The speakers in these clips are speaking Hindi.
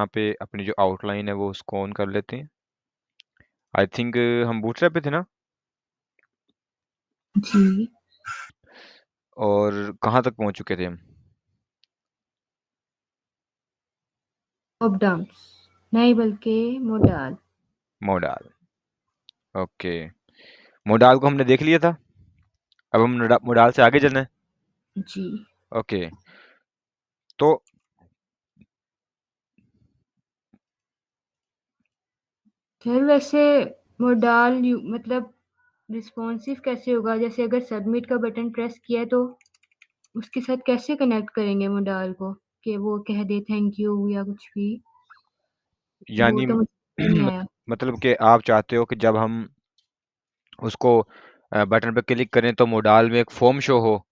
यहाँ पे अपनी जो आउटलाइन है वो उसको ऑन कर लेते हैं। आई थिंक हम बूटस्ट्रैप पे थे ना, जी। और कहाँ तक पहुंच चुके थे हम? अप डाउन, नहीं बल्कि मोडाल। मोडाल। ओके, मोडाल को हमने देख लिया था, अब हम मोडाल से आगे चलना है। जी। ओके, तो सर वैसे मोडाल मतलब रिस्पॉन्सिव कैसे होगा? जैसे अगर सबमिट का बटन प्रेस किया है तो उसके साथ कैसे कनेक्ट करेंगे मोडाल को, कि वो कह दे थैंक यू या कुछ भी? वो यानी तो मुझे नहीं आया। मतलब कि आप चाहते हो कि जब हम उसको बटन पर क्लिक करें तो मोडाल में एक फॉर्म शो हो।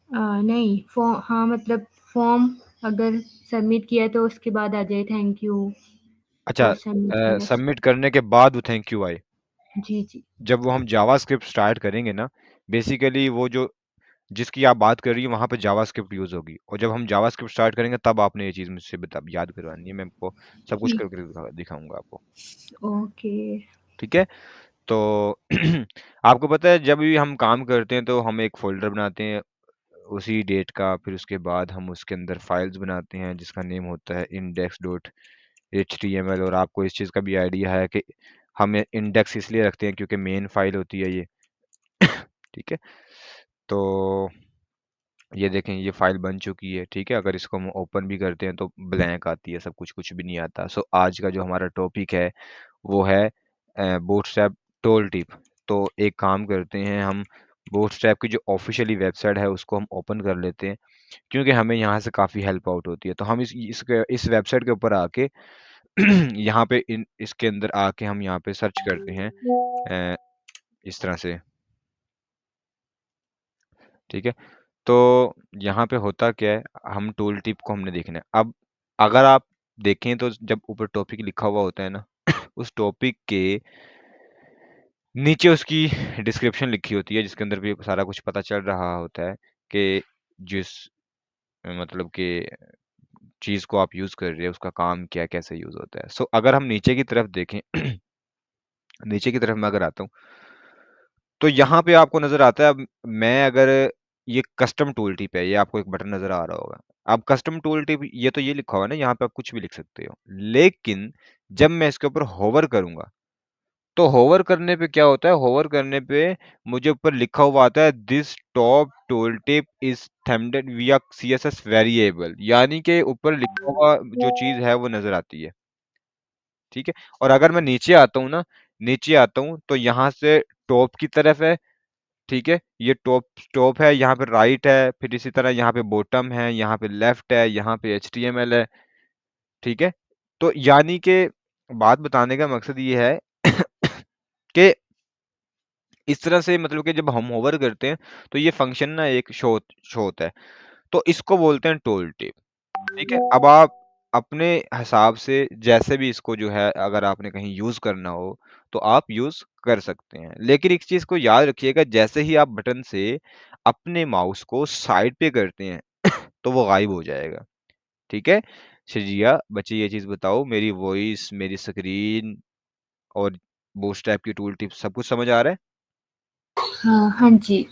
नहीं, फॉर्म, हाँ मतलब फॉर्म अगर सबमिट किया तो उसके बाद आ जाए थैंक यू अच्छा, फॉर सबमिटिंग ऐसे। सबमिट करने के बाद वो थैंक यू आए। जी जी। जब वो हम जावास्क्रिप्ट स्टार्ट करेंगे ना, बेसिकली वो जो जिसकी आप बात कर रही है वहां पे जावास्क्रिप्ट यूज होगी, और जब हम जावास्क्रिप्ट स्टार्ट करेंगे तब आपने ये चीज मुझसे बता याद करवानी है, मैं आपको सब कुछ जी। करके दिखाऊंगा आपको। ओके। ठीक है, तो आपको पता है जब भी हम काम करते हैं तो हम एक फोल्डर बनाते हैं उसी डेट का, फिर उसके बाद हम उसके अंदर फाइल्स बनाते हैं जिसका नेम होता है index.html। और आपको इस चीज़ का भी आइडिया है कि हम इंडेक्स इसलिए रखते हैं क्योंकि मेन फाइल होती है ये। ठीक है, तो ये देखें ये फाइल बन चुकी है। ठीक है, अगर इसको हम ओपन भी करते हैं तो ब्लैंक आती है, सब कुछ, कुछ भी नहीं आता। सो आज का जो हमारा टॉपिक है वो है बूटस्ट्रैप टूल टिप। तो एक काम करते हैं हम, बूटस्ट्रैप की जो ऑफिशियली वेबसाइट है उसको हम ओपन कर लेते हैं, क्योंकि हमें यहाँ से काफ़ी हेल्प आउट होती है। तो हम इस वेबसाइट के ऊपर आके यहाँ पे इसके अंदर आके हम यहाँ पे सर्च करते हैं अ, इस तरह से। ठीक है, तो यहाँ पे होता क्या है, हम टूल टिप को हमने देखना है। अब अगर आप देखें तो जब ऊपर टॉपिक लिखा हुआ होता है ना, उस टॉपिक के नीचे उसकी डिस्क्रिप्शन लिखी होती है जिसके अंदर भी सारा कुछ पता चल रहा होता है कि जिस मतलब कि चीज़ को आप यूज़ कर रहे हैं उसका काम क्या, कैसे यूज़ होता है। सो अगर हम नीचे की तरफ देखें नीचे की तरफ मैं अगर आता हूँ तो यहाँ पे आपको नज़र आता है, अब मैं अगर ये कस्टम टूल टिप है, ये आपको एक बटन नज़र आ रहा होगा। अब कस्टम टूल टिप ये तो ये लिखा हुआ है ना, यहाँ पे आप कुछ भी लिख सकते हो। लेकिन जब मैं इसके ऊपर होवर करूँगा तो होवर करने पे क्या होता है, होवर करने पे मुझे ऊपर लिखा हुआ आता है this top tool tip is themed via CSS variable, यानी कि ऊपर लिखा हुआ जो चीज़ है वो नज़र आती है। ठीक है, और अगर मैं नीचे आता हूँ ना, नीचे आता हूँ तो यहाँ से टॉप की तरफ है। ठीक है, ये टॉप टॉप है, यहाँ पे राइट है, फिर इसी तरह यहाँ पे बॉटम है, यहाँ पे लेफ्ट है, यहाँ पे एचटीएमएल है। ठीक है, तो यानी कि बात बताने का मकसद ये है कि इस तरह से मतलब कि जब हम होवर करते हैं तो ये फंक्शन ना एक शो होता है, तो इसको बोलते हैं टूल टिप। ठीक है, अब आप अपने हिसाब से जैसे भी इसको जो है अगर आपने कहीं यूज करना हो तो आप यूज कर सकते हैं, लेकिन एक चीज को याद रखिएगा, जैसे ही आप बटन से अपने माउस को साइड पे करते हैं तो वो गायब हो जाएगा। ठीक है, शजिया बच्चे ये चीज बताओ, मेरी वॉइस, मेरी स्क्रीन और बूटस्ट्रैप की टूल टिप सब कुछ समझ आ रहा है? हाँ हाँ जी।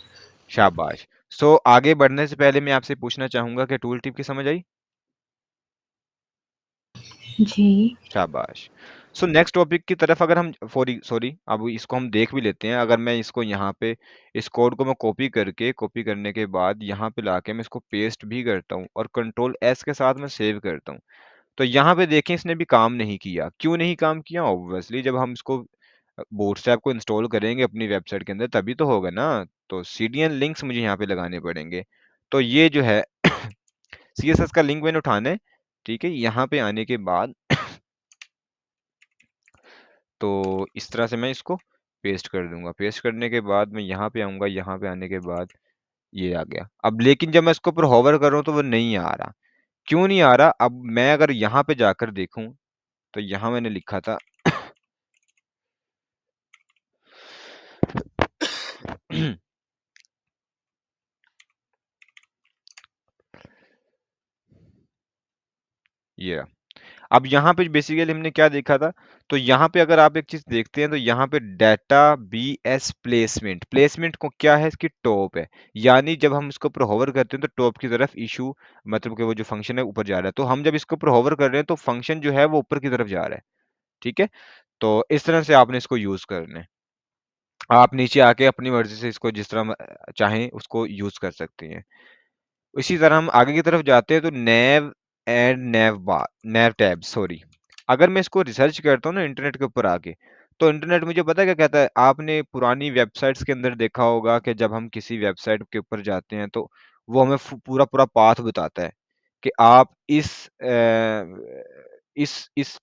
शाबाश। सो आगे बढ़ने से पहले मैं आपसे पूछना चाहूंगा कि टूल टिप की समझ आई? जी। शाबाश। सो नेक्स्ट टॉपिक की तरफ अगर हम सॉरी सॉरी अब इसको हम देख भी लेते हैं। अगर मैं इसको यहाँ पे इस कोड को मैं कॉपी करने के बाद यहाँ पे लाके मैं इसको पेस्ट भी करता हूँ और कंट्रोल एस के साथ मैं सेव करता हूँ, तो यहाँ पे देखें इसने भी काम नहीं किया। क्यों नहीं काम किया? ऑब्वियसली जब हम इसको बूटस्ट्रैप को इंस्टॉल करेंगे अपनी वेबसाइट के अंदर तभी तो होगा ना। तो सीडीएन लिंक्स मुझे यहाँ पे लगाने पड़ेंगे। तो ये जो है सीएसएस का लिंक मैंने उठाना है। ठीक है, यहाँ पे आने के बाद तो इस तरह से मैं इसको पेस्ट कर दूंगा। पेस्ट करने के बाद मैं यहाँ पे आऊंगा, यहाँ पे आने के बाद ये आ गया। अब लेकिन जब मैं इसको ऊपर होवर कर रहा हूँ तो वो नहीं आ रहा। क्यों नहीं आ रहा? अब मैं अगर यहाँ पे जाकर देखूं तो यहाँ मैंने लिखा था ये रहा। अब यहाँ पे बेसिकली हमने क्या देखा था, तो यहाँ पे अगर आप एक चीज देखते हैं तो यहाँ पे डाटा बीएस प्लेसमेंट, प्लेसमेंट को क्या है, इसकी टॉप है, यानी जब हम इसके ऊपर होवर करते हैं तो टॉप की तरफ इशू, मतलब कि वो जो फंक्शन है ऊपर जा रहा है, तो हम जब इसके ऊपर होवर कर रहे हैं तो फंक्शन जो है वो ऊपर की तरफ जा रहा है। ठीक है, तो इस तरह से आपने इसको यूज करना है। आप नीचे आके अपनी मर्जी से इसको जिस तरह चाहें उसको यूज कर सकते हैं। इसी तरह हम आगे की तरफ जाते हैं तो nav and nav bar, nav tab sorry, अगर मैं इसको रिसर्च करता हूँ ना इंटरनेट के ऊपर आके, तो इंटरनेट मुझे पता है क्या कहता है, आपने पुरानी वेबसाइट्स के अंदर देखा होगा कि जब हम किसी वेबसाइट के ऊपर जाते हैं तो वो हमें पूरा पूरा पाथ बताता है कि आप इस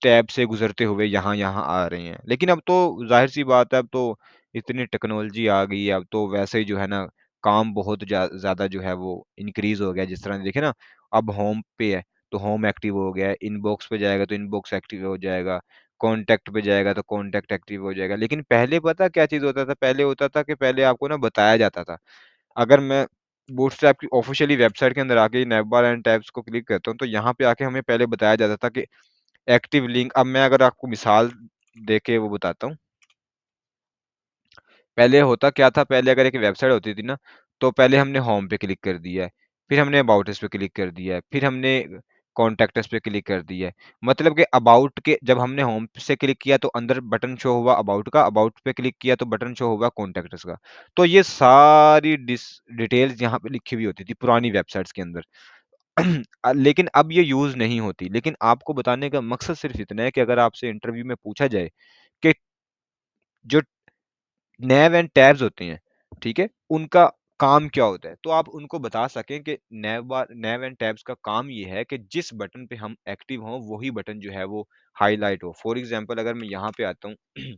टैब से गुजरते हुए यहाँ यहाँ आ रहे हैं। लेकिन अब तो जाहिर सी बात है, अब तो इतनी टेक्नोलॉजी आ गई है, अब तो वैसे ही जो है ना काम बहुत ज़्यादा जो है वो इंक्रीज़ हो गया है। जिस तरह देखें ना, अब होम पे है, तो होम एक्टिव हो गया है, इनबॉक्स पे जाएगा तो इनबॉक्स एक्टिव हो जाएगा, कॉन्टैक्ट पे जाएगा तो कॉन्टैक्ट एक्टिव हो जाएगा। लेकिन पहले पता क्या चीज़ होता था? पहले होता था कि पहले आपको ना बताया जाता था। अगर मैं बूटस्ट्रैप की ऑफ़िशियली वेबसाइट के अंदर आके नैवबार एंड टैब्स को क्लिक करता हूँ, तो यहाँ पे आके हमें पहले बताया जाता था कि एक्टिव लिंक, अब मैं अगर आपको मिसाल देके वो बताता हूँ। पहले होता क्या था, पहले अगर एक वेबसाइट होती थी ना, तो पहले हमने होम पे क्लिक कर दिया है, फिर हमने अबाउट अस पे क्लिक कर दिया है, फिर हमने कॉन्टैक्ट अस पे क्लिक कर दिया है। मतलब कि अबाउट के जब हमने होम से क्लिक किया तो अंदर बटन शो हुआ अबाउट का, अबाउट पे क्लिक किया तो बटन शो हुआ कॉन्टैक्ट अस का। तो ये सारी डिटेल्स यहाँ पे लिखी हुई होती थी पुरानी वेबसाइट्स के अंदर। लेकिन अब ये यूज़ नहीं होती। लेकिन आपको बताने का मकसद सिर्फ़ इतना है कि अगर आपसे इंटरव्यू में पूछा जाए कि जो नैव एंड टैब्स होते हैं, ठीक है? उनका काम क्या होता है? तो आप उनको बता सकें कि नैव एंड टैब्स का काम ये है कि जिस बटन पे हम एक्टिव हों, वही बटन जो है वो हाइलाइट हो। फॉर एग्ज़ाम्पल अगर मैं यहाँ पे आता हूँ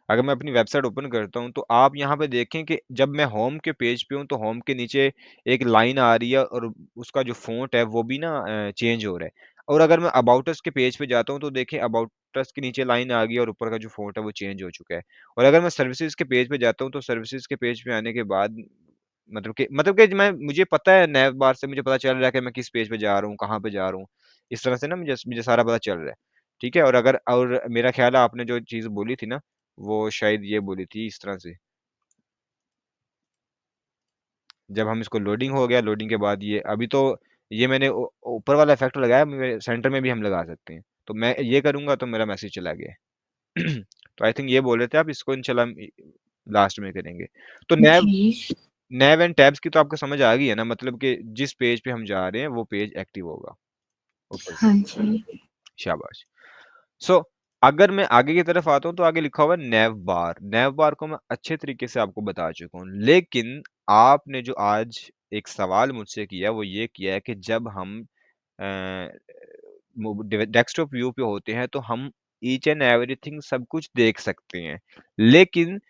अगर मैं अपनी वेबसाइट ओपन करता हूँ, तो आप यहाँ पे देखें कि जब मैं होम के पेज पे हूँ, तो होम के नीचे एक लाइन आ रही है और उसका जो फ़ॉन्ट है, वो भी ना चेंज हो रहा है। और अगर मैं अबाउट अस के पेज पे जाता हूँ, तो देखें अबाउट अस के नीचे लाइन आ गई और ऊपर का जो फ़ॉन्ट है, वो चेंज हो चुका है। और अगर मैं सर्विसेज़ के पेज पे जाता हूँ, तो सर्विसेज़ के पेज पे आने के बाद मतलब कि मैं मुझे पता है नैव बार से मुझे पता चल रहा है कि मैं किस पेज पे जा रहा हूँ, कहाँ पे जा रहा हूँ। इस तरह से ना मुझे मुझे सारा पता चल रहा है। ठीक है? और मेरा ख़्याल है आपने जो चीज़ बोली थी ना, वो शायद ये बोली थी इस तरह से, जब हम इसको लोडिंग हो गया, लोडिंग के बाद ये अभी तो ये मैंने ऊपर वाला इफ़ेक्ट लगाया, मेरे सेंटर में भी हम लगा सकते हैं। तो मैं ये करूँगा तो मेरा मैसेज चला गया। तो आई थिंक ये बोल रहे थे आप, इसको इंशाल्लाह हम लास्ट में करेंगे। तो जी। नैव एंड टैब्स की तो आपको समझ आ गई है ना, मतलब कि जिस पेज पे हम जा रहे हैं वो पेज एक्टिव होगा ऊपर से। हाँ जी। शाबाश। सो अगर मैं आगे की तरफ आता हूँ तो आगे लिखा हुआ है नैव बार। नैव बार को मैं अच्छे तरीके से आपको बता चुका हूँ। लेकिन आपने जो आज एक सवाल मुझसे किया वो ये किया है कि जब हम डेस्कटॉप व्यू पे होते हैं तो हम ईच एंड एवरीथिंग सब कुछ देख सकते हैं। लेकिन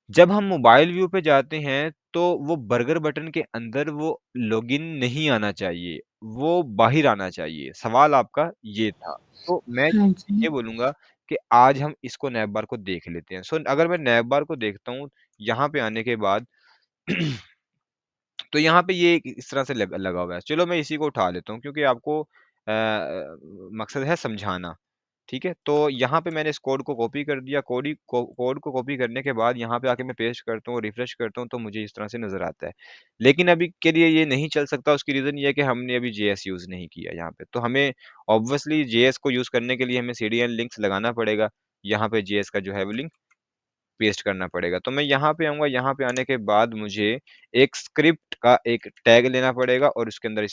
जब हम मोबाइल व्यू पे जाते हैं, तो वो बर्गर बटन के अंदर वो लॉगिन नहीं आना चाहिए, वो बाहिर आना चाहिए। सवाल आपका ये था। तो मैं हाँ जी। ये बोलूँगा कि आज हम इसको नैप बार को देख लेते हैं। सो अगर मैं नैप बार को देखता हूँ, यहाँ पे आने के बाद तो यहाँ पे ये इस तरह से लगा हुआ है। चलो मैं इसी को उठा लेता हूँ क्योंकि आपको मकसद है समझाना। ठीक है? तो यहाँ पे मैंने इस कोड को कॉपी कर दिया, कोड को कॉपी करने के बाद यहाँ पे आके मैं पेस्ट करता हूँ, रिफ्रेश करता हूँ तो मुझे इस तरह से नज़र आता है। लेकिन अभी के लिए ये नहीं चल सकता, उसकी रीज़न ये है कि हमने अभी जेएस यूज़ नहीं किया यहाँ पे। तो हमें ऑब्वियसली जेएस को यूज़ करने के लिए हमें सीडीएन लिंक्स लगाना पड़ेगा। यहाँ पे जेएस का जो है वो लिंक पेस्ट करना पड़ेगा। तो मैं यहाँ पे आऊँगा, यहाँ पे आने के बाद मुझे एक स्क्रिप्ट का एक टैग लेना पड़ेगा और उसके अंदर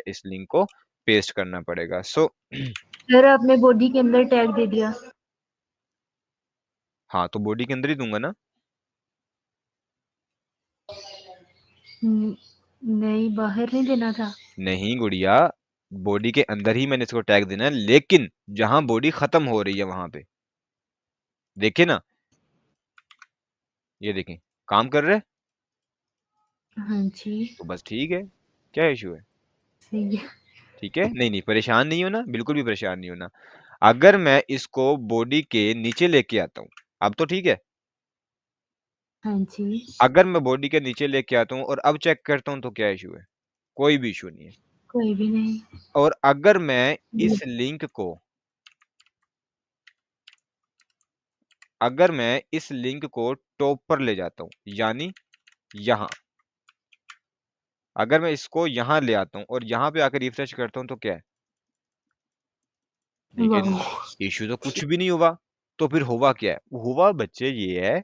इस लिंक को पेस्ट करना पड़ेगा। सो सर आपने बॉडी के अंदर टैग दे दिया। हाँ, तो बॉडी के अंदर ही दूँगा ना? नहीं, बाहर नहीं देना था। नहीं गुड़िया, बॉडी के अंदर ही मैंने इसको टैग देना है, लेकिन जहाँ बॉडी खत्म हो रही है वहाँ पे। देखिए ना, ये देखें, काम कर रहा है? हाँ जी। तो बस ठीक है, क्या इश्यू है? सही है। ठीक है? नहीं, नहीं, परेशान नहीं होना, बिल्कुल भी परेशान नहीं होना। अगर मैं इसको बॉडी के नीचे लेके आता हूँ, अब तो ठीक है? हाँ जी। अगर मैं बॉडी के नीचे लेके आता हूँ और अब चेक करता हूँ तो क्या इश्यू है? कोई भी इश्यू नहीं है। कोई भी नहीं। और अगर मैं जी। इस लिंक को अगर मैं इस लिंक को टॉप पर ले जाता हूँ, यानी यहाँ, अगर मैं इसको यहाँ ले आता हूँ और यहाँ पे आकर रिफ्रेश करता हूँ तो क्या है? लेकिन वाओ! इश्यू तो कुछ भी नहीं हुआ। तो फिर हुआ क्या है? हुआ बच्चे ये है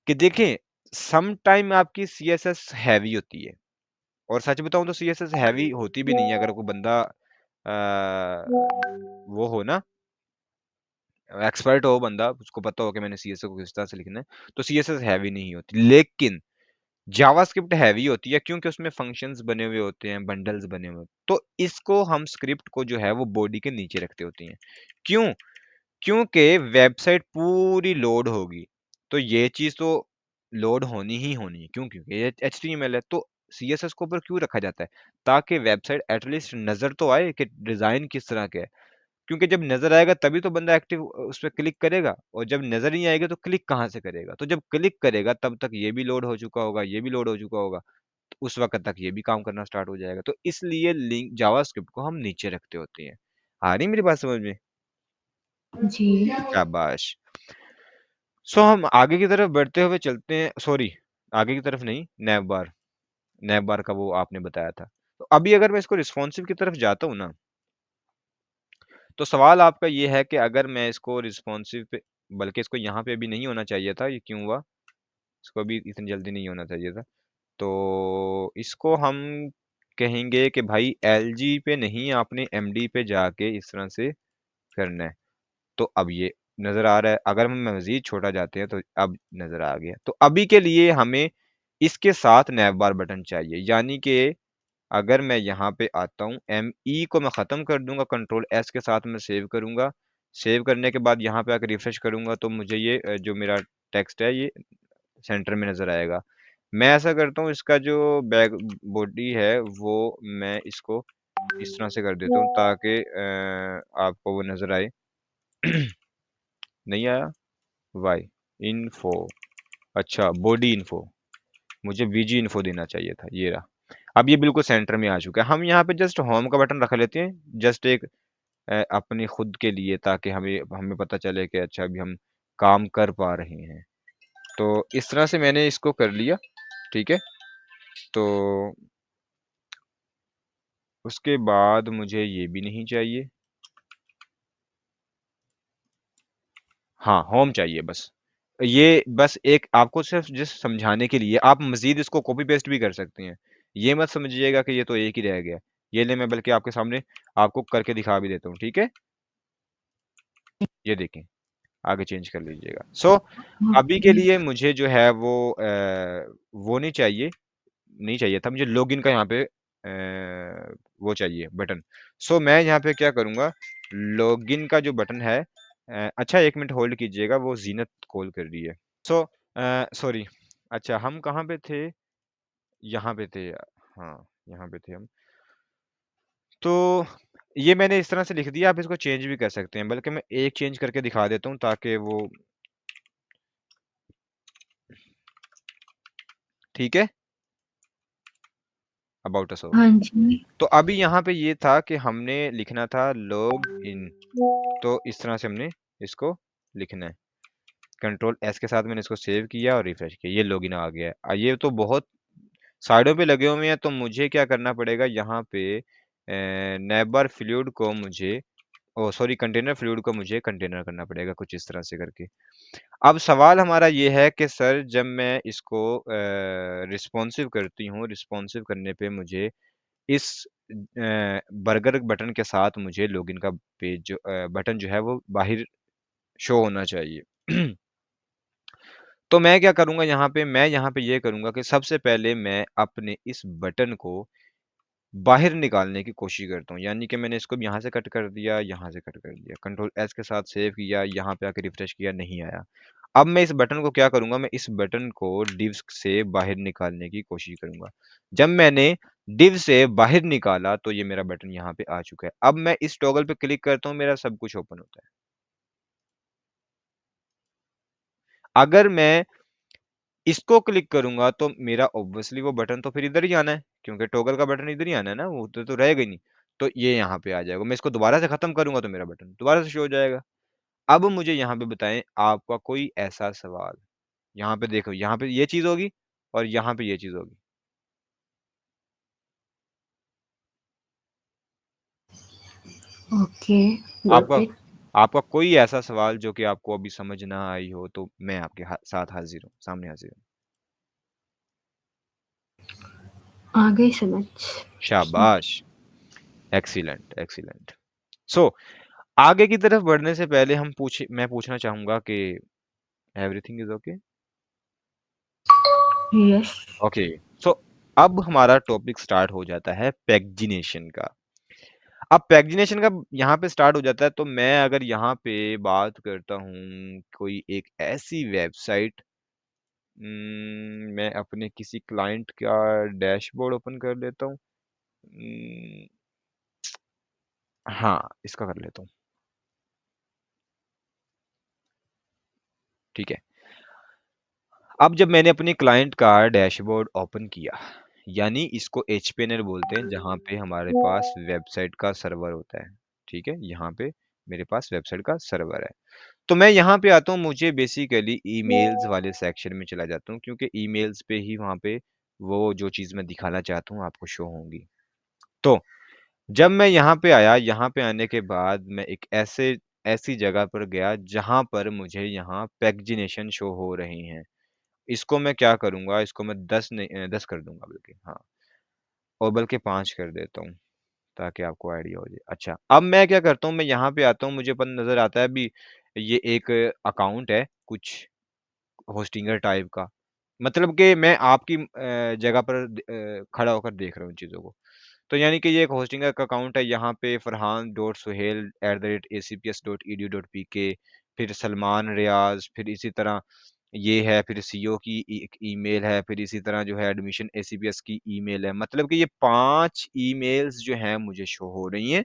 कि देखें, सम टाइम आपकी सीएसएस हैवी होती है, और सच बताऊँ तो सीएसएस हैवी होती भी नहीं है। अगर कोई बंदा वो हो ना, एक्सपर्ट हो बंदा, उसको पता हो कि मैंने सीएसएस को किस तरह से लिखना है, तो सीएसएस हैवी नहीं होती। लेकिन जावास्क्रिप्ट हैवी होती है, क्योंकि उसमें फंक्शंस बने हुए होते हैं, बंडल्स बने हुए, तो इसको हम स्क्रिप्ट को जो है वो बॉडी के नीचे रखते होते हैं। क्यों? क्योंकि वेबसाइट पूरी लोड होगी, तो ये चीज़ तो लोड होनी ही होनी है। क्यों? क्योंकि ये एचटीएमएल है, तो सीएसएस को ऊपर क्यों रखा जाता है? ताकि वेबसाइट एटलीस्ट नज़र तो आए कि डिज़ाइन किस तरह का है। क्योंकि जब नज़र आएगा तभी तो बंदा एक्टिव उस पे क्लिक करेगा, और जब नज़र नहीं आएगी तो क्लिक कहाँ से करेगा? तो जब क्लिक करेगा तब तक ये भी लोड हो चुका होगा, ये भी लोड हो चुका होगा, तो उस वक़्त तक ये भी काम करना स्टार्ट हो जाएगा। तो इसलिए लिंक जावास्क्रिप्ट को हम नीचे रखते होते हैं। आ रही है मेरी बात समझ में? जी। शाबाश! सो हम आगे की तरफ बढ़ते हुए चलते हैं, सॉरी, आगे की तरफ नहीं, नैवबार, नैवबार का वो आपने बताया था। तो अभी अगर मैं इसको रिस्पॉन्सिव की तरफ जाता हूँ ना, तो सवाल आपका ये है कि अगर मैं इसको रिस्पॉन्सिव पे, बल्कि इसको यहाँ पे अभी नहीं होना चाहिए था, ये क्यों हुआ? इसको अभी इतनी जल्दी नहीं होना चाहिए था। तो इसको हम कहेंगे कि भाई एलजी पे नहीं, आपने एमडी पे जाके इस तरह से करना है। तो अब ये नज़र आ रहा है। अगर हम मज़ीद छोटा जाते हैं तो अब नज़र आ गया। तो अभी के लिए हमें इसके साथ नैव बार बटन चाहिए। यानी कि अगर मैं यहाँ पे आता हूँ, एमई को मैं ख़त्म कर दूँगा, कंट्रोल एस के साथ मैं सेव करूँगा। सेव करने के बाद यहाँ पे आकर रिफ्रेश करूँगा तो मुझे ये जो मेरा टेक्स्ट है ये सेंटर में नज़र आएगा। मैं ऐसा करता हूँ, इसका जो बैक बॉडी है वो मैं इसको इस तरह से कर देता हूँ ताकि आपको वो नज़र आए। नहीं आया? वाई इन्फो, अच्छा बॉडी इन्फो, मुझे बीजी इन्फो देना चाहिए था, ये रहा। अब ये बिल्कुल सेंटर में आ चुका है। हम यहाँ पे जस्ट होम का बटन रख लेते हैं, जस्ट एक अपनी खुद के लिए, ताकि हमें हमें पता चले कि अच्छा अभी हम काम कर पा रहे हैं। तो इस तरह से मैंने इसको कर लिया, ठीक है। तो उसके बाद मुझे ये भी नहीं चाहिए, हाँ होम चाहिए बस। ये बस एक आपको सिर्फ जस्ट समझाने के लिए, आप मजीद इसको कॉपी पेस्ट भी कर सकते हैं। ये मत समझिएगा कि ये तो एक ही रह गया। ये ले, मैं बल्कि आपके सामने आपको करके दिखा भी देता हूँ, ठीक है। ये देखें, आगे चेंज कर लीजिएगा। सो अभी के ओके। लिए मुझे जो है वो नहीं चाहिए, नहीं चाहिए था मुझे लॉगिन का यहाँ पे वो चाहिए बटन। सो मैं यहाँ पे क्या करूँगा, लॉगिन का जो बटन है, अच्छा 1 मिनट होल्ड कीजिएगा, वो ज़ीनत कॉल कर रही है। सो सॉरी, अच्छा हम कहाँ पे थे? यहाँ पे थे, हाँ, यहाँ पे थे हम। तो ये मैंने इस तरह से लिख दिया, आप इसको चेंज भी कर सकते हैं, बल्कि मैं एक चेंज करके दिखा देता हूँ ताकि वो ठीक है, अबाउट अस हो हाँ गया। जी। तो अभी यहाँ पे ये था कि हमने लिखना था लॉग इन, तो इस तरह से हमने इसको लिखना है। कंट्रोल एस के साथ मैंने इसको सेव किया और रिफ्रेश किया, ये लॉगिन आ गया है। ये तो बहुत साइडों पे लगे हुए हैं, तो मुझे क्या करना पड़ेगा यहाँ पे, नेबर फ्लूइड को मुझे, ओ सॉरी, कंटेनर फ्लूइड को मुझे कंटेनर करना पड़ेगा कुछ इस तरह से करके। अब सवाल हमारा ये है कि सर जब मैं इसको रिस्पॉन्सिव करती हूँ, रिस्पॉन्सिव करने पे मुझे इस बर्गर बटन के साथ मुझे लॉगिन का पेज जो बटन जो है वो बाहर शो होना चाहिए। तो मैं क्या करूँगा यहाँ पे, मैं यहाँ पे ये करूँगा कि सबसे पहले मैं अपने इस बटन को बाहर निकालने की कोशिश करता हूँ। यानी कि मैंने इसको यहाँ से कट कर दिया, यहाँ से कट कर दिया, कंट्रोल एस के साथ सेव किया, यहाँ पे आके रिफ्रेश किया, नहीं आया। अब मैं इस बटन को क्या करूँगा, मैं इस बटन को डिव से बाहर निकालने की कोशिश करूँगा। जब मैंने डिव से बाहर निकाला तो ये मेरा बटन यहाँ पे आ चुका है। अब मैं इस टॉगल पे क्लिक करता हूँ, मेरा सब कुछ ओपन होता है। अगर मैं इसको क्लिक करूँगा तो मेरा ऑब्वियसली वो बटन तो फिर इधर ही आना है, क्योंकि टॉगल का बटन इधर ही आना है ना, वो तो रहेगा ही नहीं। तो ये यहाँ पे आ जाएगा। मैं इसको दोबारा से खत्म करूँगा तो मेरा बटन दोबारा से शो हो जाएगा। अब मुझे यहाँ पे बताएँ आपका कोई ऐसा सवाल, यहाँ पे देखो, यहाँ पे ये चीज़ होगी और यहाँ पे ये चीज़ होगी। ओके, गॉट आपका इट। आपका कोई ऐसा सवाल जो कि आपको अभी समझ ना आई हो, तो मैं आपके साथ हाजिर हूँ, सामने हाजिर हूँ। आ गई समझ। शाबाश, एक्सीलेंट एक्सीलेंट। सो आगे की तरफ बढ़ने से पहले मैं पूछना चाहूंगा कि everything is okay. Yes. Okay, so अब हमारा टॉपिक स्टार्ट हो जाता है पैगजिनेशन का। अब पैगजिनेशन का यहाँ पे स्टार्ट हो जाता है, तो मैं अगर यहाँ पे बात करता हूँ कोई एक ऐसी वेबसाइट, मैं अपने किसी क्लाइंट का डैशबोर्ड ओपन कर लेता हूँ। उम, हाँ, इसका कर लेता हूँ। ठीक है। अब जब मैंने अपने क्लाइंट का डैशबोर्ड ओपन किया, यानी इसको एचपीएनएल बोलते हैं, जहाँ पे हमारे पास वेबसाइट का सर्वर होता है। ठीक है, यहाँ पे मेरे पास वेबसाइट का सर्वर है। तो मैं यहाँ पे आता हूँ, मुझे बेसिकली ईमेल्स वाले सेक्शन में चला जाता हूँ, क्योंकि ईमेल्स पे ही वहाँ पे वो जो चीज़ मैं दिखाना चाहता हूँ आपको शो होंगी। तो जब मैं यहाँ पे आया, यहाँ पे आने के बाद मैं एक ऐसी जगह पर गया जहाँ पर मुझे यहाँ पैगजिनेशन शो हो रही हैं। इसको मैं क्या करूँगा, इसको मैं 10 नहीं 10 कर दूँगा बल्कि, हाँ, और बल्कि 5 कर देता हूँ, ताकि आपको आइडिया हो जाए। अच्छा, अब मैं क्या करता हूँ, मैं यहाँ पे आता हूँ, मुझे पता नज़र आता है अभी ये एक अकाउंट है कुछ होस्टिंगर टाइप का। मतलब कि मैं आपकी जगह पर खड़ा होकर देख रहा हूँ इन चीज़ों को। तो यानी कि ये एक होस्टिंगर का अकाउंट है, यहाँ पे farhan.suhail@acps.edu.pk, फिर सलमान रियाज़, फिर इसी तरह ये है, फिर सीईओ की एक ईमेल है, फिर इसी तरह जो है एडमिशन एसीपीएस की ईमेल है। मतलब कि ये 5 ईमेल्स जो हैं मुझे शो हो रही हैं।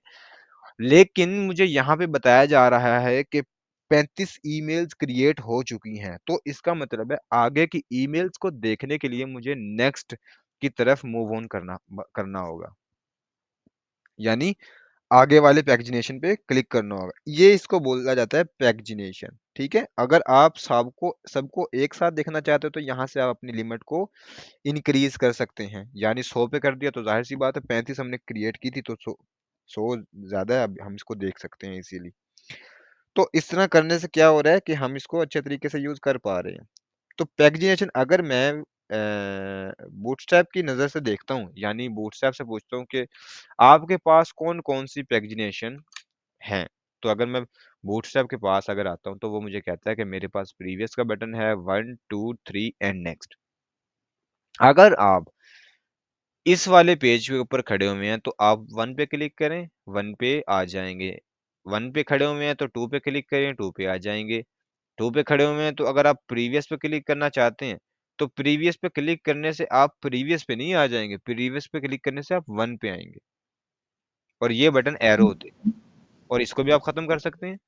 लेकिन मुझे यहाँ पे बताया जा रहा है कि 35 ईमेल्स क्रिएट हो चुकी हैं। तो इसका मतलब है आगे की ईमेल्स को देखने के लिए मुझे नेक्स्ट की तरफ मूव ऑन करना होगा। यानी आगे वाले पैगजिनेशन पे क्लिक करना होगा। ये इसको बोला जाता है पैगजिनेशन, ठीक है? अगर आप सबको सबको एक साथ देखना चाहते हो तो यहाँ से आप अपनी लिमिट को इंक्रीज़ कर सकते हैं। यानी 100 पे कर दिया तो ज़ाहिर-सी बात है 35 हमने क्रिएट की थी तो 100 ज़्यादा है, अब हम इसको देख सकते हैं इज़िली। तो इस तरह करने से क्या हो रहा है कि हम इसको अच्छे तरीके से यूज़ कर पा रहे हैं। तो पैगजिनेशन अगर मैं बूटस्ट्रैप की नज़र से देखता हूँ, यानी बूटस्ट्रैप से पूछता हूँ कि आपके पास कौन-कौन सी पैगजिनेशन हैं? तो अगर मैं बूटस्ट्रैप के पास अगर आता हूँ, तो वो मुझे कहता है कि मेरे पास प्रीवियस का बटन है 1, 2, 3 एंड नेक्स्ट। अगर आप इस वाले पेज के ऊपर खड़े हुए हैं, तो आप 1 पे क्लिक करें, 1 पे आ जाएँगे। 1 पे खड़े हुए हैं, तो 2 पे क्लिक करें, 2 पे आ जाएँगे। 2 पे खड़े हुए हैं, तो अगर आप प्रीवियस पे क्लिक करना चाहते हैं, तो प्रीवियस पे क्लिक करने से आप प्रीवियस पे नहीं आ जाएँगे, प्रीवियस पे क्लिक करने से आप 1 पे आएँगे और ये बटन एरो होते हैं और इसको भी आप खत्म कर सकते हैं,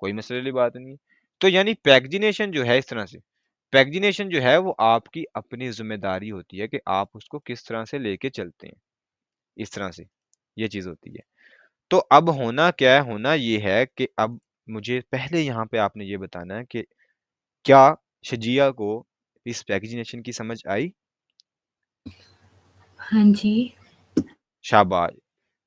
कोई मसले वाली बात नहीं है। तो यानी पैगजिनेशन जो है इस तरह से, पैगजिनेशन जो है वो आपकी अपनी ज़िम्मेदारी होती है कि आप उसको किस तरह से लेके चलते हैं, इस तरह से, ये चीज़ होती है। तो अब होना क्या है, होना ये है कि अब मुझे पहले यहाँ पे आपने ये बताना है कि क्या शजिया को इस पैगजिनेशन की समझ आई? हाँ जी। शाबाश!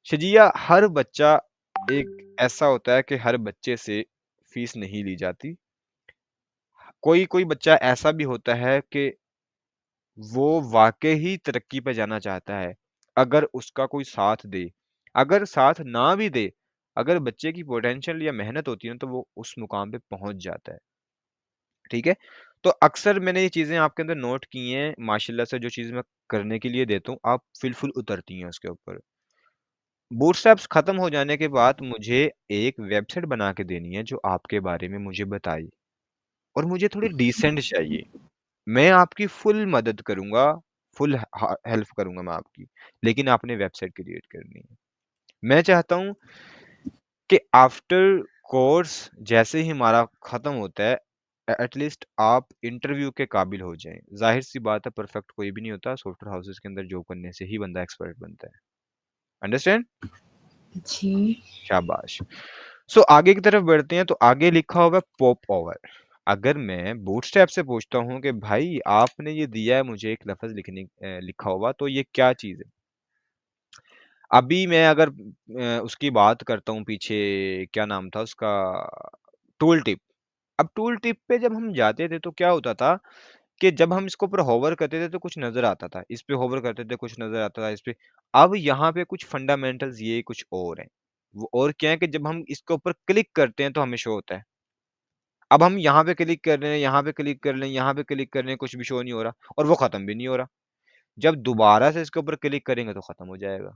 शजिया, हर बच्चा एक ऐसा होता है कि हर बच्चे से फीस नहीं ली जाती। कोई-कोई बच्चा ऐसा भी होता है कि वो वाक़ई ही तरक्की पे जाना चाहता है, अगर उसका कोई साथ दे। अगर साथ ना भी दे, अगर बच्चे की पोटेंशियल या मेहनत होती है ना, तो वो उस मुकाम पे पहुँच जाता है। ठीक है? तो अक्सर मैंने ये चीज़ें आपके अंदर नोट की हैं, माशाल्लाह से जो चीज़ मैं करने के लिए देता हूँ, आप फ़िल उतरती हैं उसके ऊपर। बूटस्ट्रैप्स खत्म हो जाने के बाद मुझे एक वेबसाइट बना के देनी है, जो आपके बारे में मुझे बताए और मुझे थोड़ी डिसेंट चाहिए। मैं आपकी फुल मदद करूँगा, फुल हेल्प करूँगा मैं आपकी, लेकिन आपने वेबसाइट क्रिएट करनी है। मैं चाहता हूँ कि आफ्टर कोर्स जैसे ही हमारा खत्म होता है, एटलीस्ट आप इंटरव्यू के काबिल हो जाएँ। ज़ाहिर-सी बात है परफेक्ट कोई भी नहीं होता, सॉफ्टवेयर हाउसेज़ के अंदर जॉब करने से ही बंदा एक्सपर्ट बनता है। अंडरस्टैंड? जी। शाबाश! सो आगे की तरफ बढ़ते हैं तो आगे लिखा हुआ है पॉप ओवर। अगर मैं बूटस्ट्रैप से पूछता हूँ कि भाई आपने ये दिया है मुझे एक लफ़्ज़ लिखा हुआ तो ये क्या चीज़ है? अभी मैं अगर उसकी बात करता हूँ पीछे क्या नाम था उसका टूल टिप। अब टूल टिप पे जब हम जाते थे तो क्या होता था कि जब हम इसके ऊपर होवर करते थे तो कुछ नज़र आता था। इस पे होवर करते थे कुछ नज़र आता था इस पे। अब यहाँ पे कुछ फंडामेंटल्स ये कुछ और हैं। वो और क्या है कि जब हम इसके ऊपर क्लिक करते हैं तो हमें शो होता है। अब हम यहाँ पे क्लिक कर रहे हैं, यहाँ पे क्लिक कर रहे हैं, यहाँ पे क्लिक कर रहे हैं, कुछ भी शो नहीं हो रहा और वो ख़त्म भी नहीं हो रहा। जब दोबारा से इसके ऊपर क्लिक करेंगे तो ख़त्म हो जाएगा।